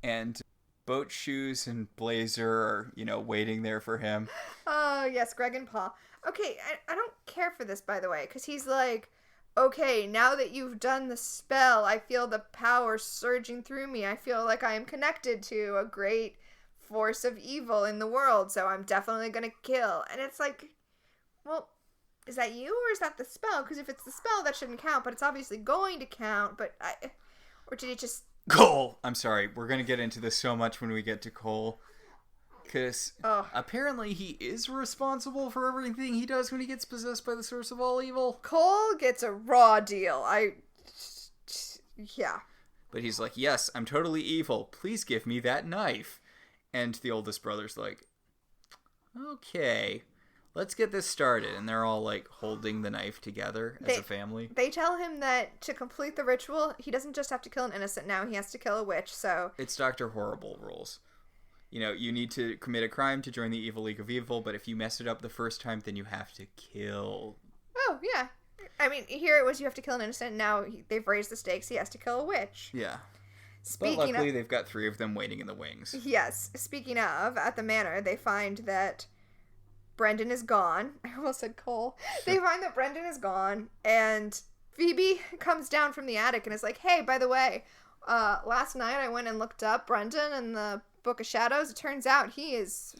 And boat shoes and blazer are, waiting there for him. Oh, yes, Greg and Paul. Okay, I don't care for this, by the way, because he's like, okay, now that you've done the spell, I feel the power surging through me. I feel like I am connected to a great force of evil in the world, so I'm definitely going to kill. And it's like, well, is that you or is that the spell? Because if it's the spell, that shouldn't count, but it's obviously going to count, or did it just... Cole! I'm sorry, we're going to get into this so much when we get to Cole. Because apparently he is responsible for everything he does when he gets possessed by the source of all evil. Cole gets a raw deal. Yeah. But he's like, yes, I'm totally evil. Please give me that knife. And the oldest brother's like, okay, let's get this started. And they're all like holding the knife together as a family. They tell him that to complete the ritual, he doesn't just have to kill an innocent now, he has to kill a witch, so... It's Dr. Horrible rules. You need to commit a crime to join the Evil League of Evil, but if you mess it up the first time, then you have to kill. Oh, yeah. I mean, here it was you have to kill an innocent. Now they've raised the stakes. He has to kill a witch. Yeah. But luckily, they've got 3 of them waiting in the wings. Yes. Speaking of, at the manor, they find that Brendan is gone. I almost said Cole. They find that Brendan is gone, and Phoebe comes down from the attic and is like, hey, by the way, last night I went and looked up Brendan in the Book of Shadows. It turns out he is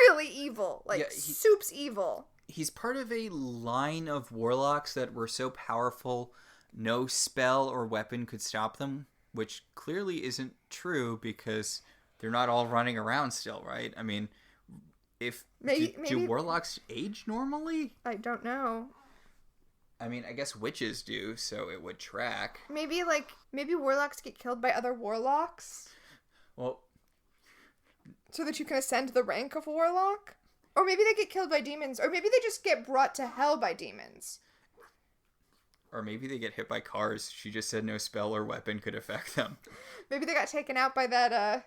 really evil. Soup's evil. He's part of a line of warlocks that were so powerful no spell or weapon could stop them, which clearly isn't true because they're not all running around still, right? I mean, do warlocks age normally? I don't know. I mean, I guess witches do, so it would track. Maybe warlocks get killed by other warlocks? Well... So that you can ascend the rank of warlock? Or maybe they get killed by demons. Or maybe they just get brought to hell by demons. Or maybe they get hit by cars. She just said no spell or weapon could affect them. Maybe they got taken out by that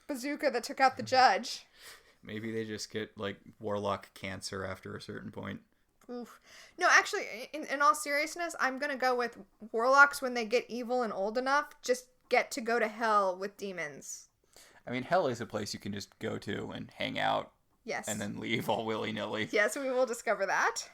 bazooka that took out the judge. Maybe they just get, warlock cancer after a certain point. Oof. No, actually, in all seriousness, I'm going to go with warlocks when they get evil and old enough, just get to go to hell with demons. I mean, hell is a place you can just go to and hang out. Yes. And then leave all willy-nilly. Yes, we will discover that.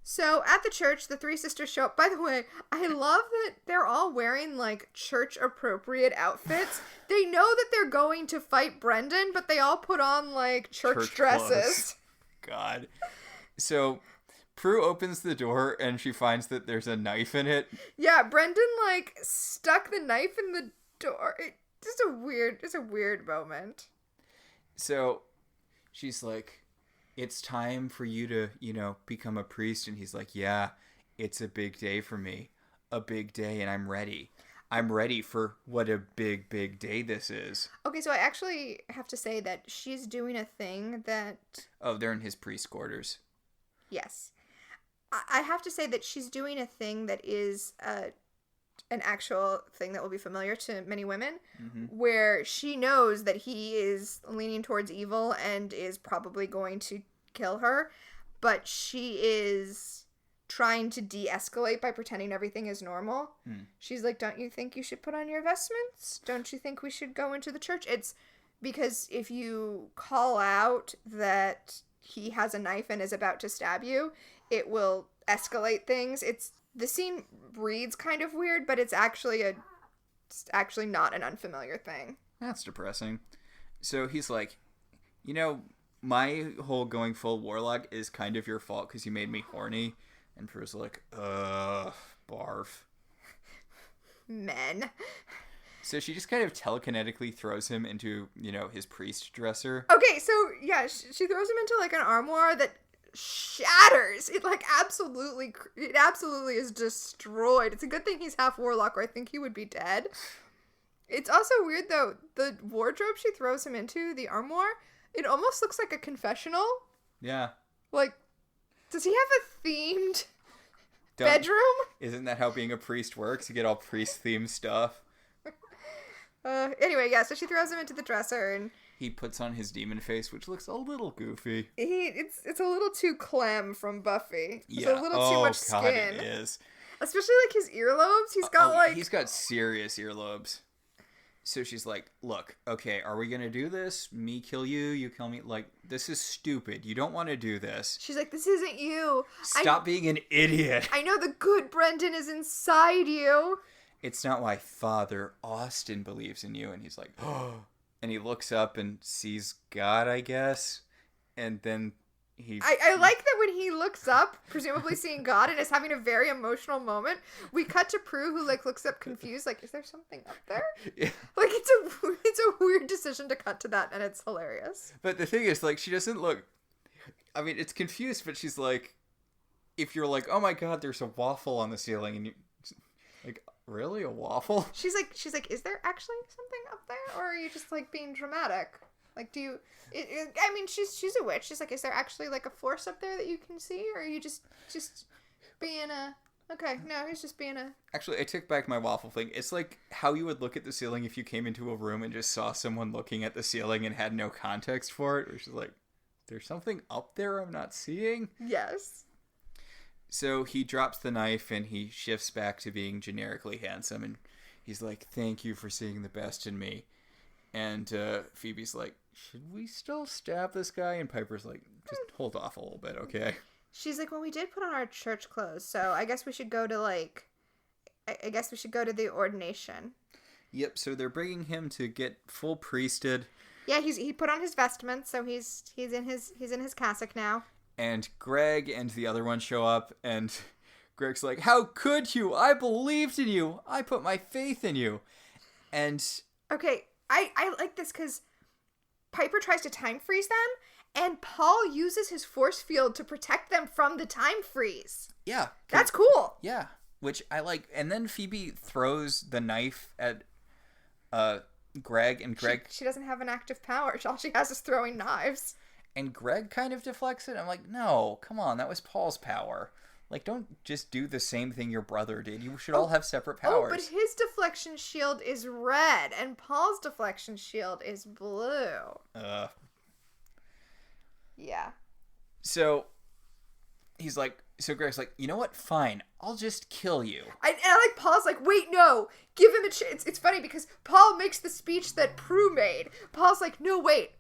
So, at the church, the 3 sisters show up. By the way, I love that they're all wearing, church-appropriate outfits. They know that they're going to fight Brendan, but they all put on, church dresses. Clothes. God. So, Prue opens the door, and she finds that there's a knife in it. Yeah, Brendan, stuck the knife in the door. It's a weird moment. So, she's like, it's time for you to, become a priest. And he's like, yeah, it's a big day for me. A big day, and I'm ready. I'm ready for what a big, big day this is. Okay, so I actually have to say that she's doing a thing that... Oh, they're in his priest quarters. Yes. I have to say that she's doing a thing that is... an actual thing that will be familiar to many women, where she knows that he is leaning towards evil and is probably going to kill her, but she is trying to de-escalate by pretending everything is normal. She's like, don't you think you should put on your vestments? Don't you think we should go into the church? It's because if you call out that he has a knife and is about to stab you, it will escalate things. The scene reads kind of weird, but it's actually not an unfamiliar thing. That's depressing. So he's like, my whole going full warlock is kind of your fault because you made me horny. And Prue's like, barf. Men. So she just kind of telekinetically throws him into, his priest dresser. Okay, so yeah, she throws him into like an armoire that shatters. It absolutely is destroyed. It's a good thing he's half warlock, or I think he would be dead. It's also weird though, the wardrobe she throws him into, the armoire, it almost looks like a confessional. Yeah. Like, does he have a themed bedroom? Isn't that how being a priest works? You get all priest-themed stuff. Anyway, yeah, so she throws him into the dresser, and he puts on his demon face, which looks a little goofy. It's a little too Clem from Buffy. It's a little too much skin. God, it is. Especially, like, his earlobes. He's got serious earlobes. So she's like, look, okay, are we going to do this? Me kill you, you kill me? Like, this is stupid. You don't want to do this. She's like, this isn't you. Stop being an idiot. I know the good Brendan is inside you. It's not why Father Austin believes in you. And he's like, oh. And he looks up and sees God, I guess. And then I like that when he looks up, presumably seeing God, and is having a very emotional moment, we cut to Prue, who, like, looks up confused, like, is there something up there? Yeah. Like, it's a weird decision to cut to that, and it's hilarious. But the thing is, like, she doesn't look... I mean, it's confused, but she's like... If you're like, oh my God, there's a waffle on the ceiling, and you... Like, really? A waffle? She's like, is there actually something up there? Or are you just, like, being dramatic? Like, do you... I mean, she's a witch. She's like, is there actually, like, a force up there that you can see? Or are you just being a... Okay, no, he's just being a... Actually, I took back my waffle thing. It's like how you would look at the ceiling if you came into a room and just saw someone looking at the ceiling and had no context for it. Which is like, there's something up there I'm not seeing? Yes. So he drops the knife and he shifts back to being generically handsome. And he's like, thank you for seeing the best in me. And Phoebe's like, should we still stab this guy? And Piper's like, just hold off a little bit, okay? She's like, well, we did put on our church clothes, so I guess we should go to, like, I guess we should go to the ordination. Yep, so they're bringing him to get full priested. Yeah, he put on his vestments, so he's in his cassock now. And Greg and the other one show up, and Greg's like, how could you? I believed in you. I put my faith in you. And... Okay, I like this because Piper tries to time freeze them, and Paul uses his force field to protect them from the time freeze. Yeah. That's cool. Yeah, which I like. And then Phoebe throws the knife at Greg, and Greg... She doesn't have an active power. All she has is throwing knives. And Greg kind of deflects it. I'm like, no, come on, that was Paul's power. Like, don't just do the same thing your brother did. You should all have separate powers. Oh, but his deflection shield is red, and Paul's deflection shield is blue. Yeah. So, he's like, so Greg's like, you know what? Fine. I'll just kill you. And I like Paul's like, wait, no. Give him a chance. It's funny because Paul makes the speech that Prue made. Paul's like, no, wait.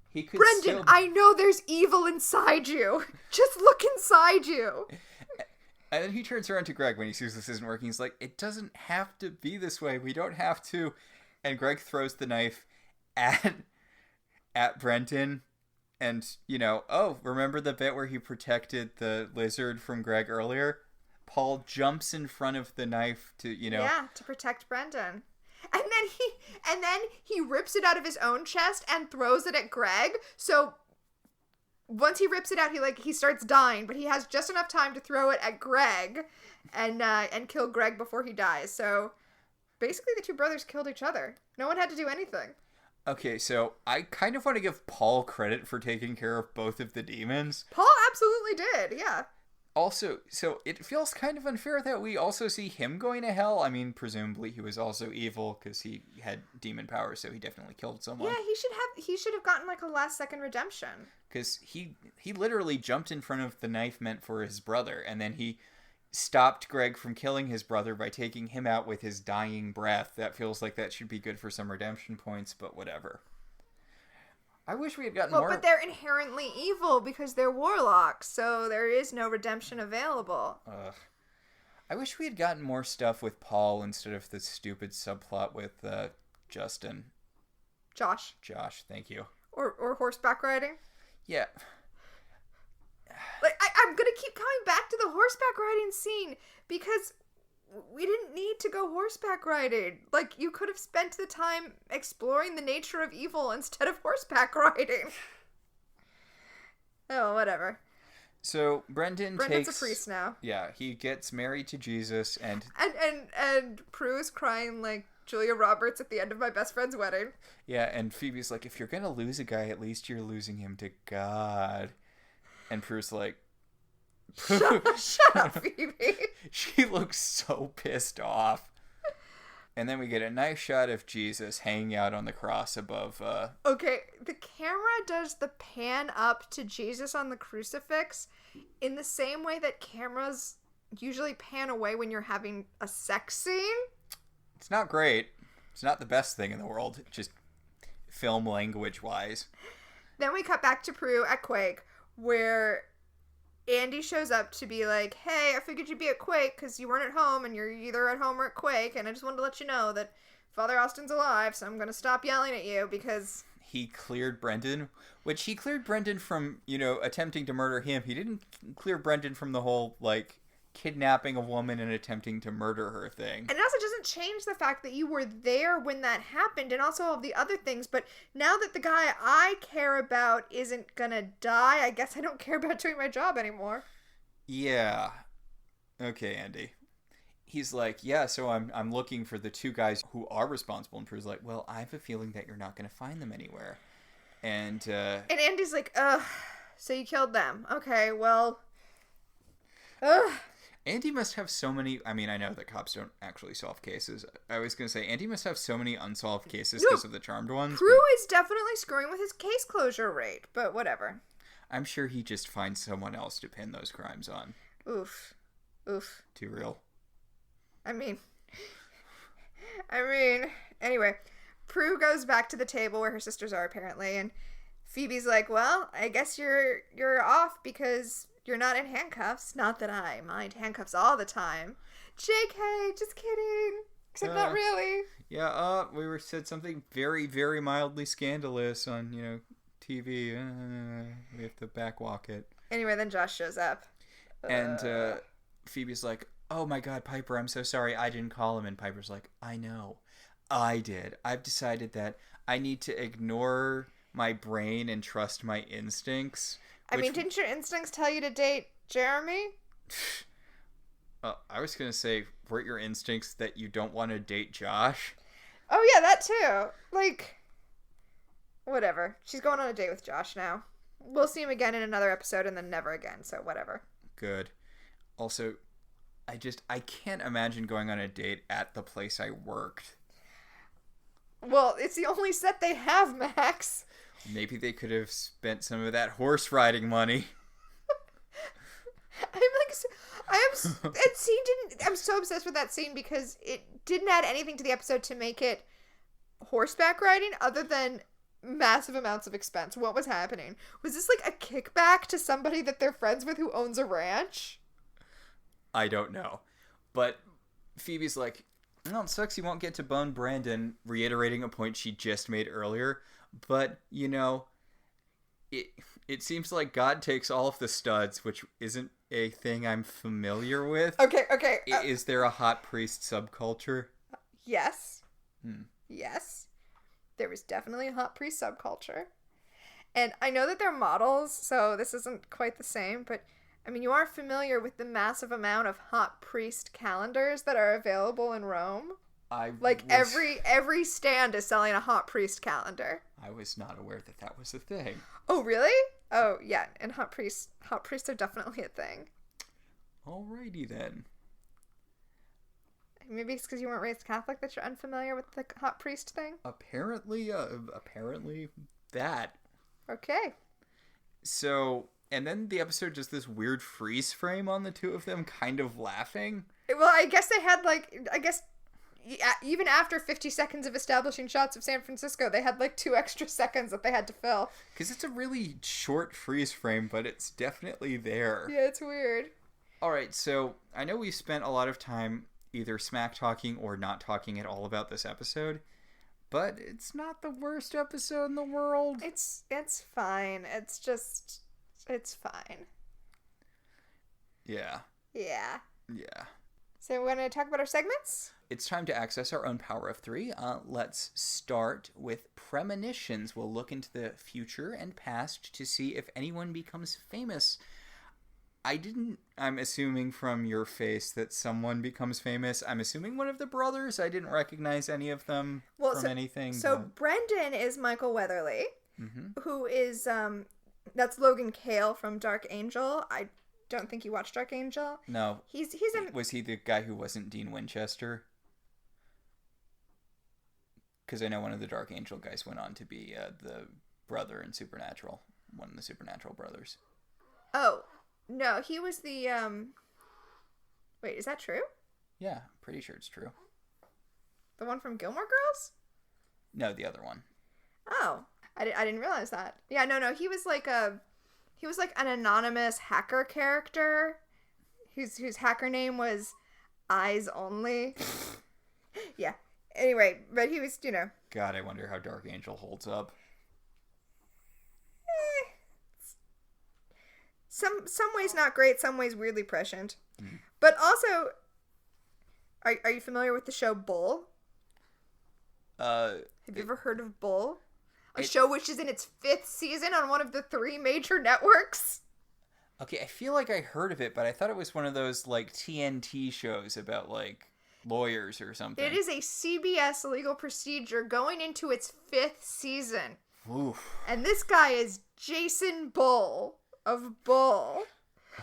He could Brendan, I know there's evil inside you. Just look inside you. And then he turns around to Greg when he sees this isn't working. He's like, it doesn't have to be this way. We don't have to. And Greg throws the knife at Brendan. And, oh, remember the bit where he protected the lizard from Greg earlier? Paul jumps in front of the knife to, Yeah, to protect Brendan. And then he rips it out of his own chest and throws it at Greg. So once he rips it out, he starts dying, but he has just enough time to throw it at Greg and kill Greg before he dies. So basically the two brothers killed each other. No one had to do anything. Okay, so I kind of want to give Paul credit for taking care of both of the demons. Paul absolutely did, yeah. Also, so it feels kind of unfair that we also see him going to hell. I mean, presumably he was also evil because he had demon powers, so he definitely killed someone. Yeah, he should have gotten like a last second redemption. Because he literally jumped in front of the knife meant for his brother, and then he stopped Greg from killing his brother by taking him out with his dying breath. That feels like that should be good for some redemption points, but whatever. I wish we had gotten more... But they're inherently evil because they're warlocks, so there is no redemption available. I wish we had gotten more stuff with Paul instead of the stupid subplot with Justin. Josh, thank you. Or horseback riding. Yeah. Like, I'm gonna keep coming back to the horseback riding scene because we didn't need to go horseback riding. Like, you could have spent the time exploring the nature of evil instead of horseback riding. Oh, whatever. So Brendan's a priest now. Yeah, he gets married to Jesus and Prue's crying like Julia Roberts at the end of My Best Friend's Wedding. Yeah, and Phoebe's like, if you're gonna lose a guy, at least you're losing him to God. And Prue's like, Shut up, Phoebe. She looks so pissed off. And then we get a nice shot of Jesus hanging out on the cross above. Okay, the camera does the pan up to Jesus on the crucifix in the same way that cameras usually pan away when you're having a sex scene. It's not great. It's not the best thing in the world, just film language-wise. Then we cut back to Prue at Quake, where Andy shows up to be like, hey, I figured you'd be at Quake because you weren't at home and you're either at home or at Quake, and I just wanted to let you know that Father Austin's alive, so I'm going to stop yelling at you because... He cleared Brendan, which he cleared Brendan from, attempting to murder him. He didn't clear Brendan from the whole, kidnapping a woman and attempting to murder her thing. And it also doesn't change the fact that you were there when that happened and also all the other things, but now that the guy I care about isn't gonna die, I guess I don't care about doing my job anymore. Yeah. Okay, Andy. He's like, yeah, so I'm looking for the two guys who are responsible. And Prue's like, well, I have a feeling that you're not gonna find them anywhere. And Andy's like, ugh, so you killed them. Okay, well... Ugh. Andy must have so many... I mean, I know that cops don't actually solve cases. I was going to say, Andy must have so many unsolved cases because of the Charmed ones. Prue is definitely screwing with his case closure rate, but whatever. I'm sure he just finds someone else to pin those crimes on. Oof. Too real. I mean, anyway, Prue goes back to the table where her sisters are apparently, and Phoebe's like, well, I guess you're off because... You're not in handcuffs. Not that I mind handcuffs all the time. JK, just kidding. Except not really. Yeah, we said something very, very mildly scandalous on, TV. We have to backwalk it. Anyway, then Josh shows up. And Phoebe's like, oh my God, Piper, I'm so sorry. I didn't call him. And Piper's like, I know. I did. I've decided that I need to ignore my brain and trust my instincts. I mean, didn't your instincts tell you to date Jeremy? I was going to say, weren't your instincts that you don't want to date Josh? Oh, yeah, that too. Whatever. She's going on a date with Josh now. We'll see him again in another episode and then never again, so whatever. Good. Also, I can't imagine going on a date at the place I worked. Well, it's the only set they have, Max. Maybe they could have spent some of that horse riding money. I'm so obsessed with that scene because it didn't add anything to the episode to make it horseback riding other than massive amounts of expense. What was happening? Was this like a kickback to somebody that they're friends with who owns a ranch? I don't know. But Phoebe's like, no, it sucks you won't get to bone Brandon, reiterating a point she just made earlier. But, it seems like God takes all of the studs, which isn't a thing I'm familiar with. Okay. Is there a hot priest subculture? Yes. Yes. There is definitely a hot priest subculture. And I know that they're models, so this isn't quite the same, but, I mean, you are familiar with the massive amount of hot priest calendars that are available in Rome? Every stand is selling a hot priest calendar. I was not aware that was a thing. Oh, really? Oh, yeah. And hot priests are definitely a thing. Alrighty then. Maybe it's because you weren't raised Catholic that you're unfamiliar with the hot priest thing? Apparently that. Okay. So, and then the episode just this weird freeze frame on the two of them kind of laughing. Well, I guess they had, even after 50 seconds of establishing shots of San Francisco, they had 2 extra seconds that they had to fill. Because it's a really short freeze frame, but it's definitely there. Yeah, it's weird. Alright, so I know we've spent a lot of time either smack talking or not talking at all about this episode, but it's not the worst episode in the world. It's fine. It's fine. Yeah. Yeah. Yeah. So we're going to talk about our segments? It's time to access our own power of 3. Let's start with premonitions. We'll look into the future and past to see if anyone becomes famous. I'm assuming from your face that someone becomes famous. I'm assuming one of the brothers. I didn't recognize any of them from anything. So Brendan is Michael Weatherly, who is, that's Logan Cale from Dark Angel. I don't think you watched Dark Angel. No. Was he the guy who wasn't Dean Winchester? Because I know one of the Dark Angel guys went on to be the brother in Supernatural. One of the Supernatural brothers. Oh. No, he was the, Wait, is that true? Yeah, pretty sure it's true. The one from Gilmore Girls? No, the other one. Oh, I didn't realize that. Yeah, no, he was like an anonymous hacker character whose hacker name was Eyes Only. Yeah. Anyway, but he was, God, I wonder how Dark Angel holds up. Some ways not great, some ways weirdly prescient. But also, are you familiar with the show Bull? Have you ever heard of Bull? A show which is in its 5th season on one of the 3 major networks. Okay, I feel like I heard of it, but I thought it was one of those, TNT shows about, lawyers or something. It is a CBS legal procedure going into its 5th season. Oof. And this guy is Jason Bull of Bull.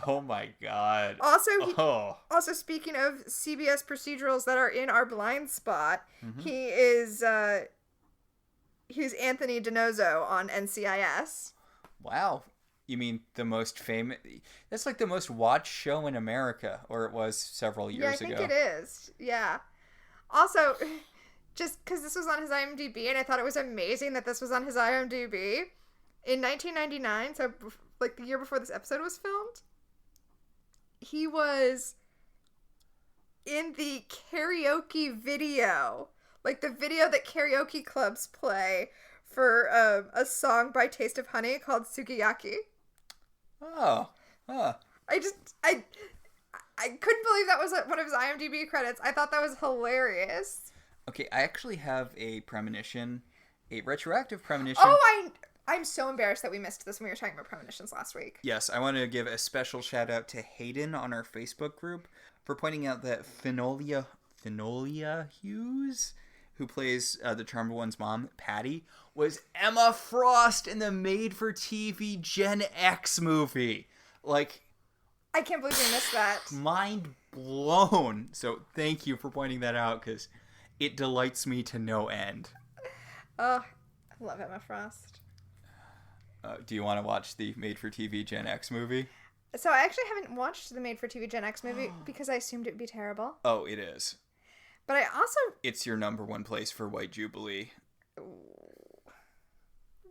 Oh my god. Also speaking of CBS procedurals that are in our blind spot, he is he's Anthony DiNozzo on NCIS. Wow. You mean the most famous? That's the most watched show in America, or it was several years ago. Yeah, I think it is. Yeah. Also, just because this was on his IMDb, and I thought it was amazing that this was on his IMDb, in 1999, so the year before this episode was filmed, he was in the karaoke video, the video that karaoke clubs play for a song by Taste of Honey called Sukiyaki. Oh. Huh. I couldn't believe that was one of his IMDb credits. I thought that was hilarious. Okay, I actually have a premonition, a retroactive premonition. Oh, I'm so embarrassed that we missed this when we were talking about premonitions last week. Yes, I want to give a special shout out to Hayden on our Facebook group for pointing out that Finolia Hughes, who plays the Charmed One's mom, Patty, was Emma Frost in the made-for-TV Gen X movie. I can't believe we missed that. Mind blown. So thank you for pointing that out, because it delights me to no end. Oh, I love Emma Frost. Do you want to watch the made-for-TV Gen X movie? So I actually haven't watched the made-for-TV Gen X movie because I assumed it would be terrible. Oh, it is. But I also... It's your number 1 place for White Jubilee.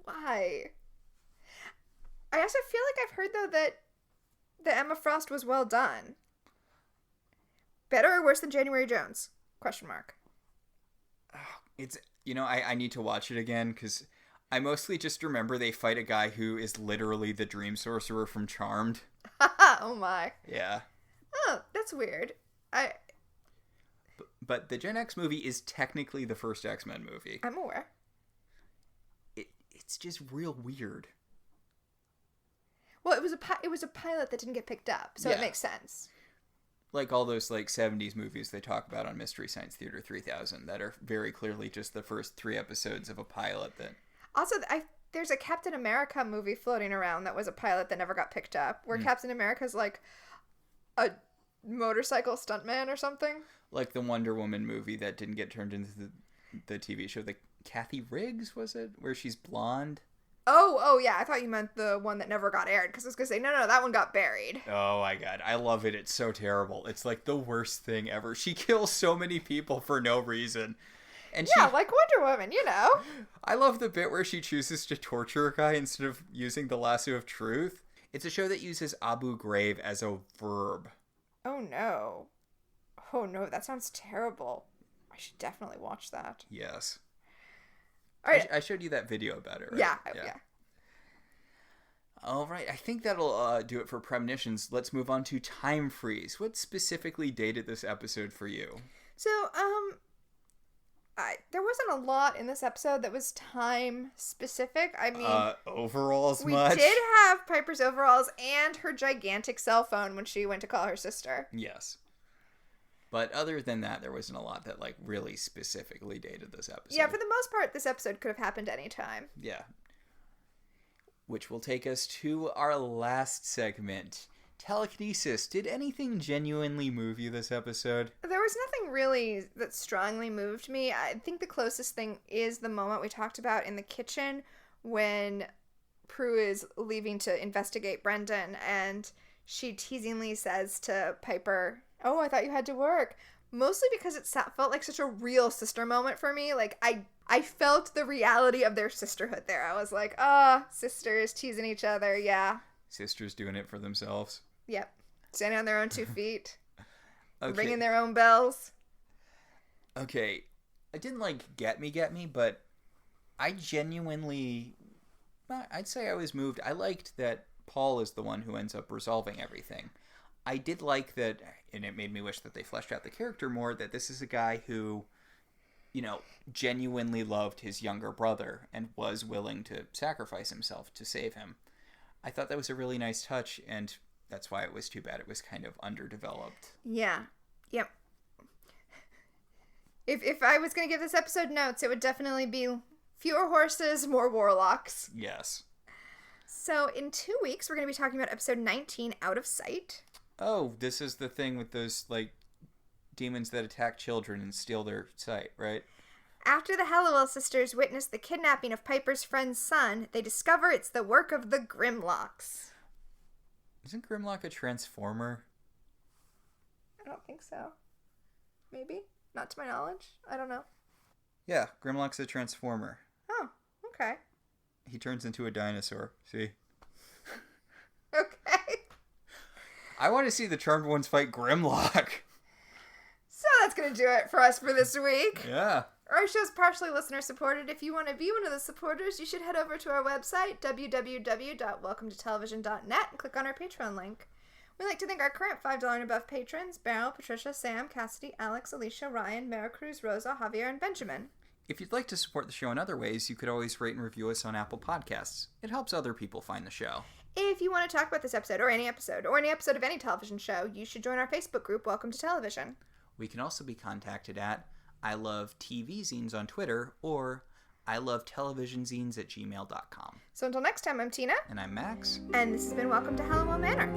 Why? I also feel like I've heard, though, that Emma Frost was well done. Better or worse than January Jones? Question mark. It's... I need to watch it again, because I mostly just remember they fight a guy who is literally the dream sorcerer from Charmed. Oh my. Yeah. Oh, that's weird. But the Gen X movie is technically the first X-Men movie. I'm aware. It's just real weird. Well, it was a pilot that didn't get picked up, so it makes sense. Like all those 70s movies they talk about on Mystery Science Theater 3000 that are very clearly just the first 3 episodes of a pilot that... Also, there's a Captain America movie floating around that was a pilot that never got picked up, where Captain America's a motorcycle stuntman or something. Like the Wonder Woman movie that didn't get turned into the TV show. The Kathy Riggs, was it? Where she's blonde? Oh, yeah. I thought you meant the one that never got aired. Because I was going to say, no, that one got buried. Oh, my God. I love it. It's so terrible. It's like the worst thing ever. She kills so many people for no reason. And yeah, like Wonder Woman, you know. I love the bit where she chooses to torture a guy instead of using the lasso of truth. It's a show that uses Abu Ghraib as a verb. Oh, no. Oh, no. That sounds terrible. I should definitely watch that. Yes. All right. I showed you that video about it, right? Yeah. All right. I think that'll do it for premonitions. Let's move on to time freeze. What specifically dated this episode for you? So, there wasn't a lot in this episode that was time specific. I mean, overalls we much? did have Piper's overalls and her gigantic cell phone when she went to call her sister. Yes. But other than that, there wasn't a lot that like really specifically dated this episode. Yeah, for the most part, this episode could have happened any time. Yeah. Which will take us to our last segment. Telekinesis. Did anything genuinely move you this episode? There was nothing really that strongly moved me. I think the closest thing is the moment we talked about in the kitchen when Prue is leaving to investigate Brendan and she teasingly says to Piper, "Oh, I thought you had to work." Mostly because it felt like such a real sister moment for me. Like, I felt the reality of their sisterhood there. I was like, sisters teasing each other, yeah. Sisters doing it for themselves. Yep. Standing on their own 2 feet. Okay. Ringing their own bells. Okay. It didn't, like, get me, but I genuinely... I'd say I was moved. I liked that Paul is the one who ends up resolving everything. I did like that, and it made me wish that they fleshed out the character more, that this is a guy who, you know, genuinely loved his younger brother and was willing to sacrifice himself to save him. I thought that was a really nice touch, and that's why it was too bad it was kind of underdeveloped. Yeah. Yep. If I was going to give this episode notes, it would definitely be fewer horses, more warlocks. Yes. So in 2 weeks, we're going to be talking about episode 19, Out of Sight. Oh, this is the thing with those, like, demons that attack children and steal their sight, right? After the Halliwell sisters witness the kidnapping of Piper's friend's son, they discover it's the work of the Grimlocks. Isn't Grimlock a transformer? I don't think so. Maybe? Not to my knowledge. I don't know. Yeah, Grimlock's a transformer. Oh, okay. He turns into a dinosaur. See? Okay. I want to see the Charmed Ones fight Grimlock. So that's going to do it for us for this week. Yeah. Our show's partially listener supported. If you want to be one of the supporters, you should head over to our website, www.welcometotelevision.net, and click on our Patreon link. We'd like to thank our current $5 and above patrons, Beryl, Patricia, Sam, Cassidy, Alex, Alicia, Ryan, Maricruz, Rosa, Javier, and Benjamin. If you'd like to support the show in other ways, you could always rate and review us on Apple Podcasts. It helps other people find the show. If you want to talk about this episode, or any episode of any television show, you should join our Facebook group, Welcome to Television. We can also be contacted at I Love TV Zines on Twitter, or I Love Television Zines at gmail.com. So until next time, I'm Tina. And I'm Max. And this has been Welcome to Halliwell Manor.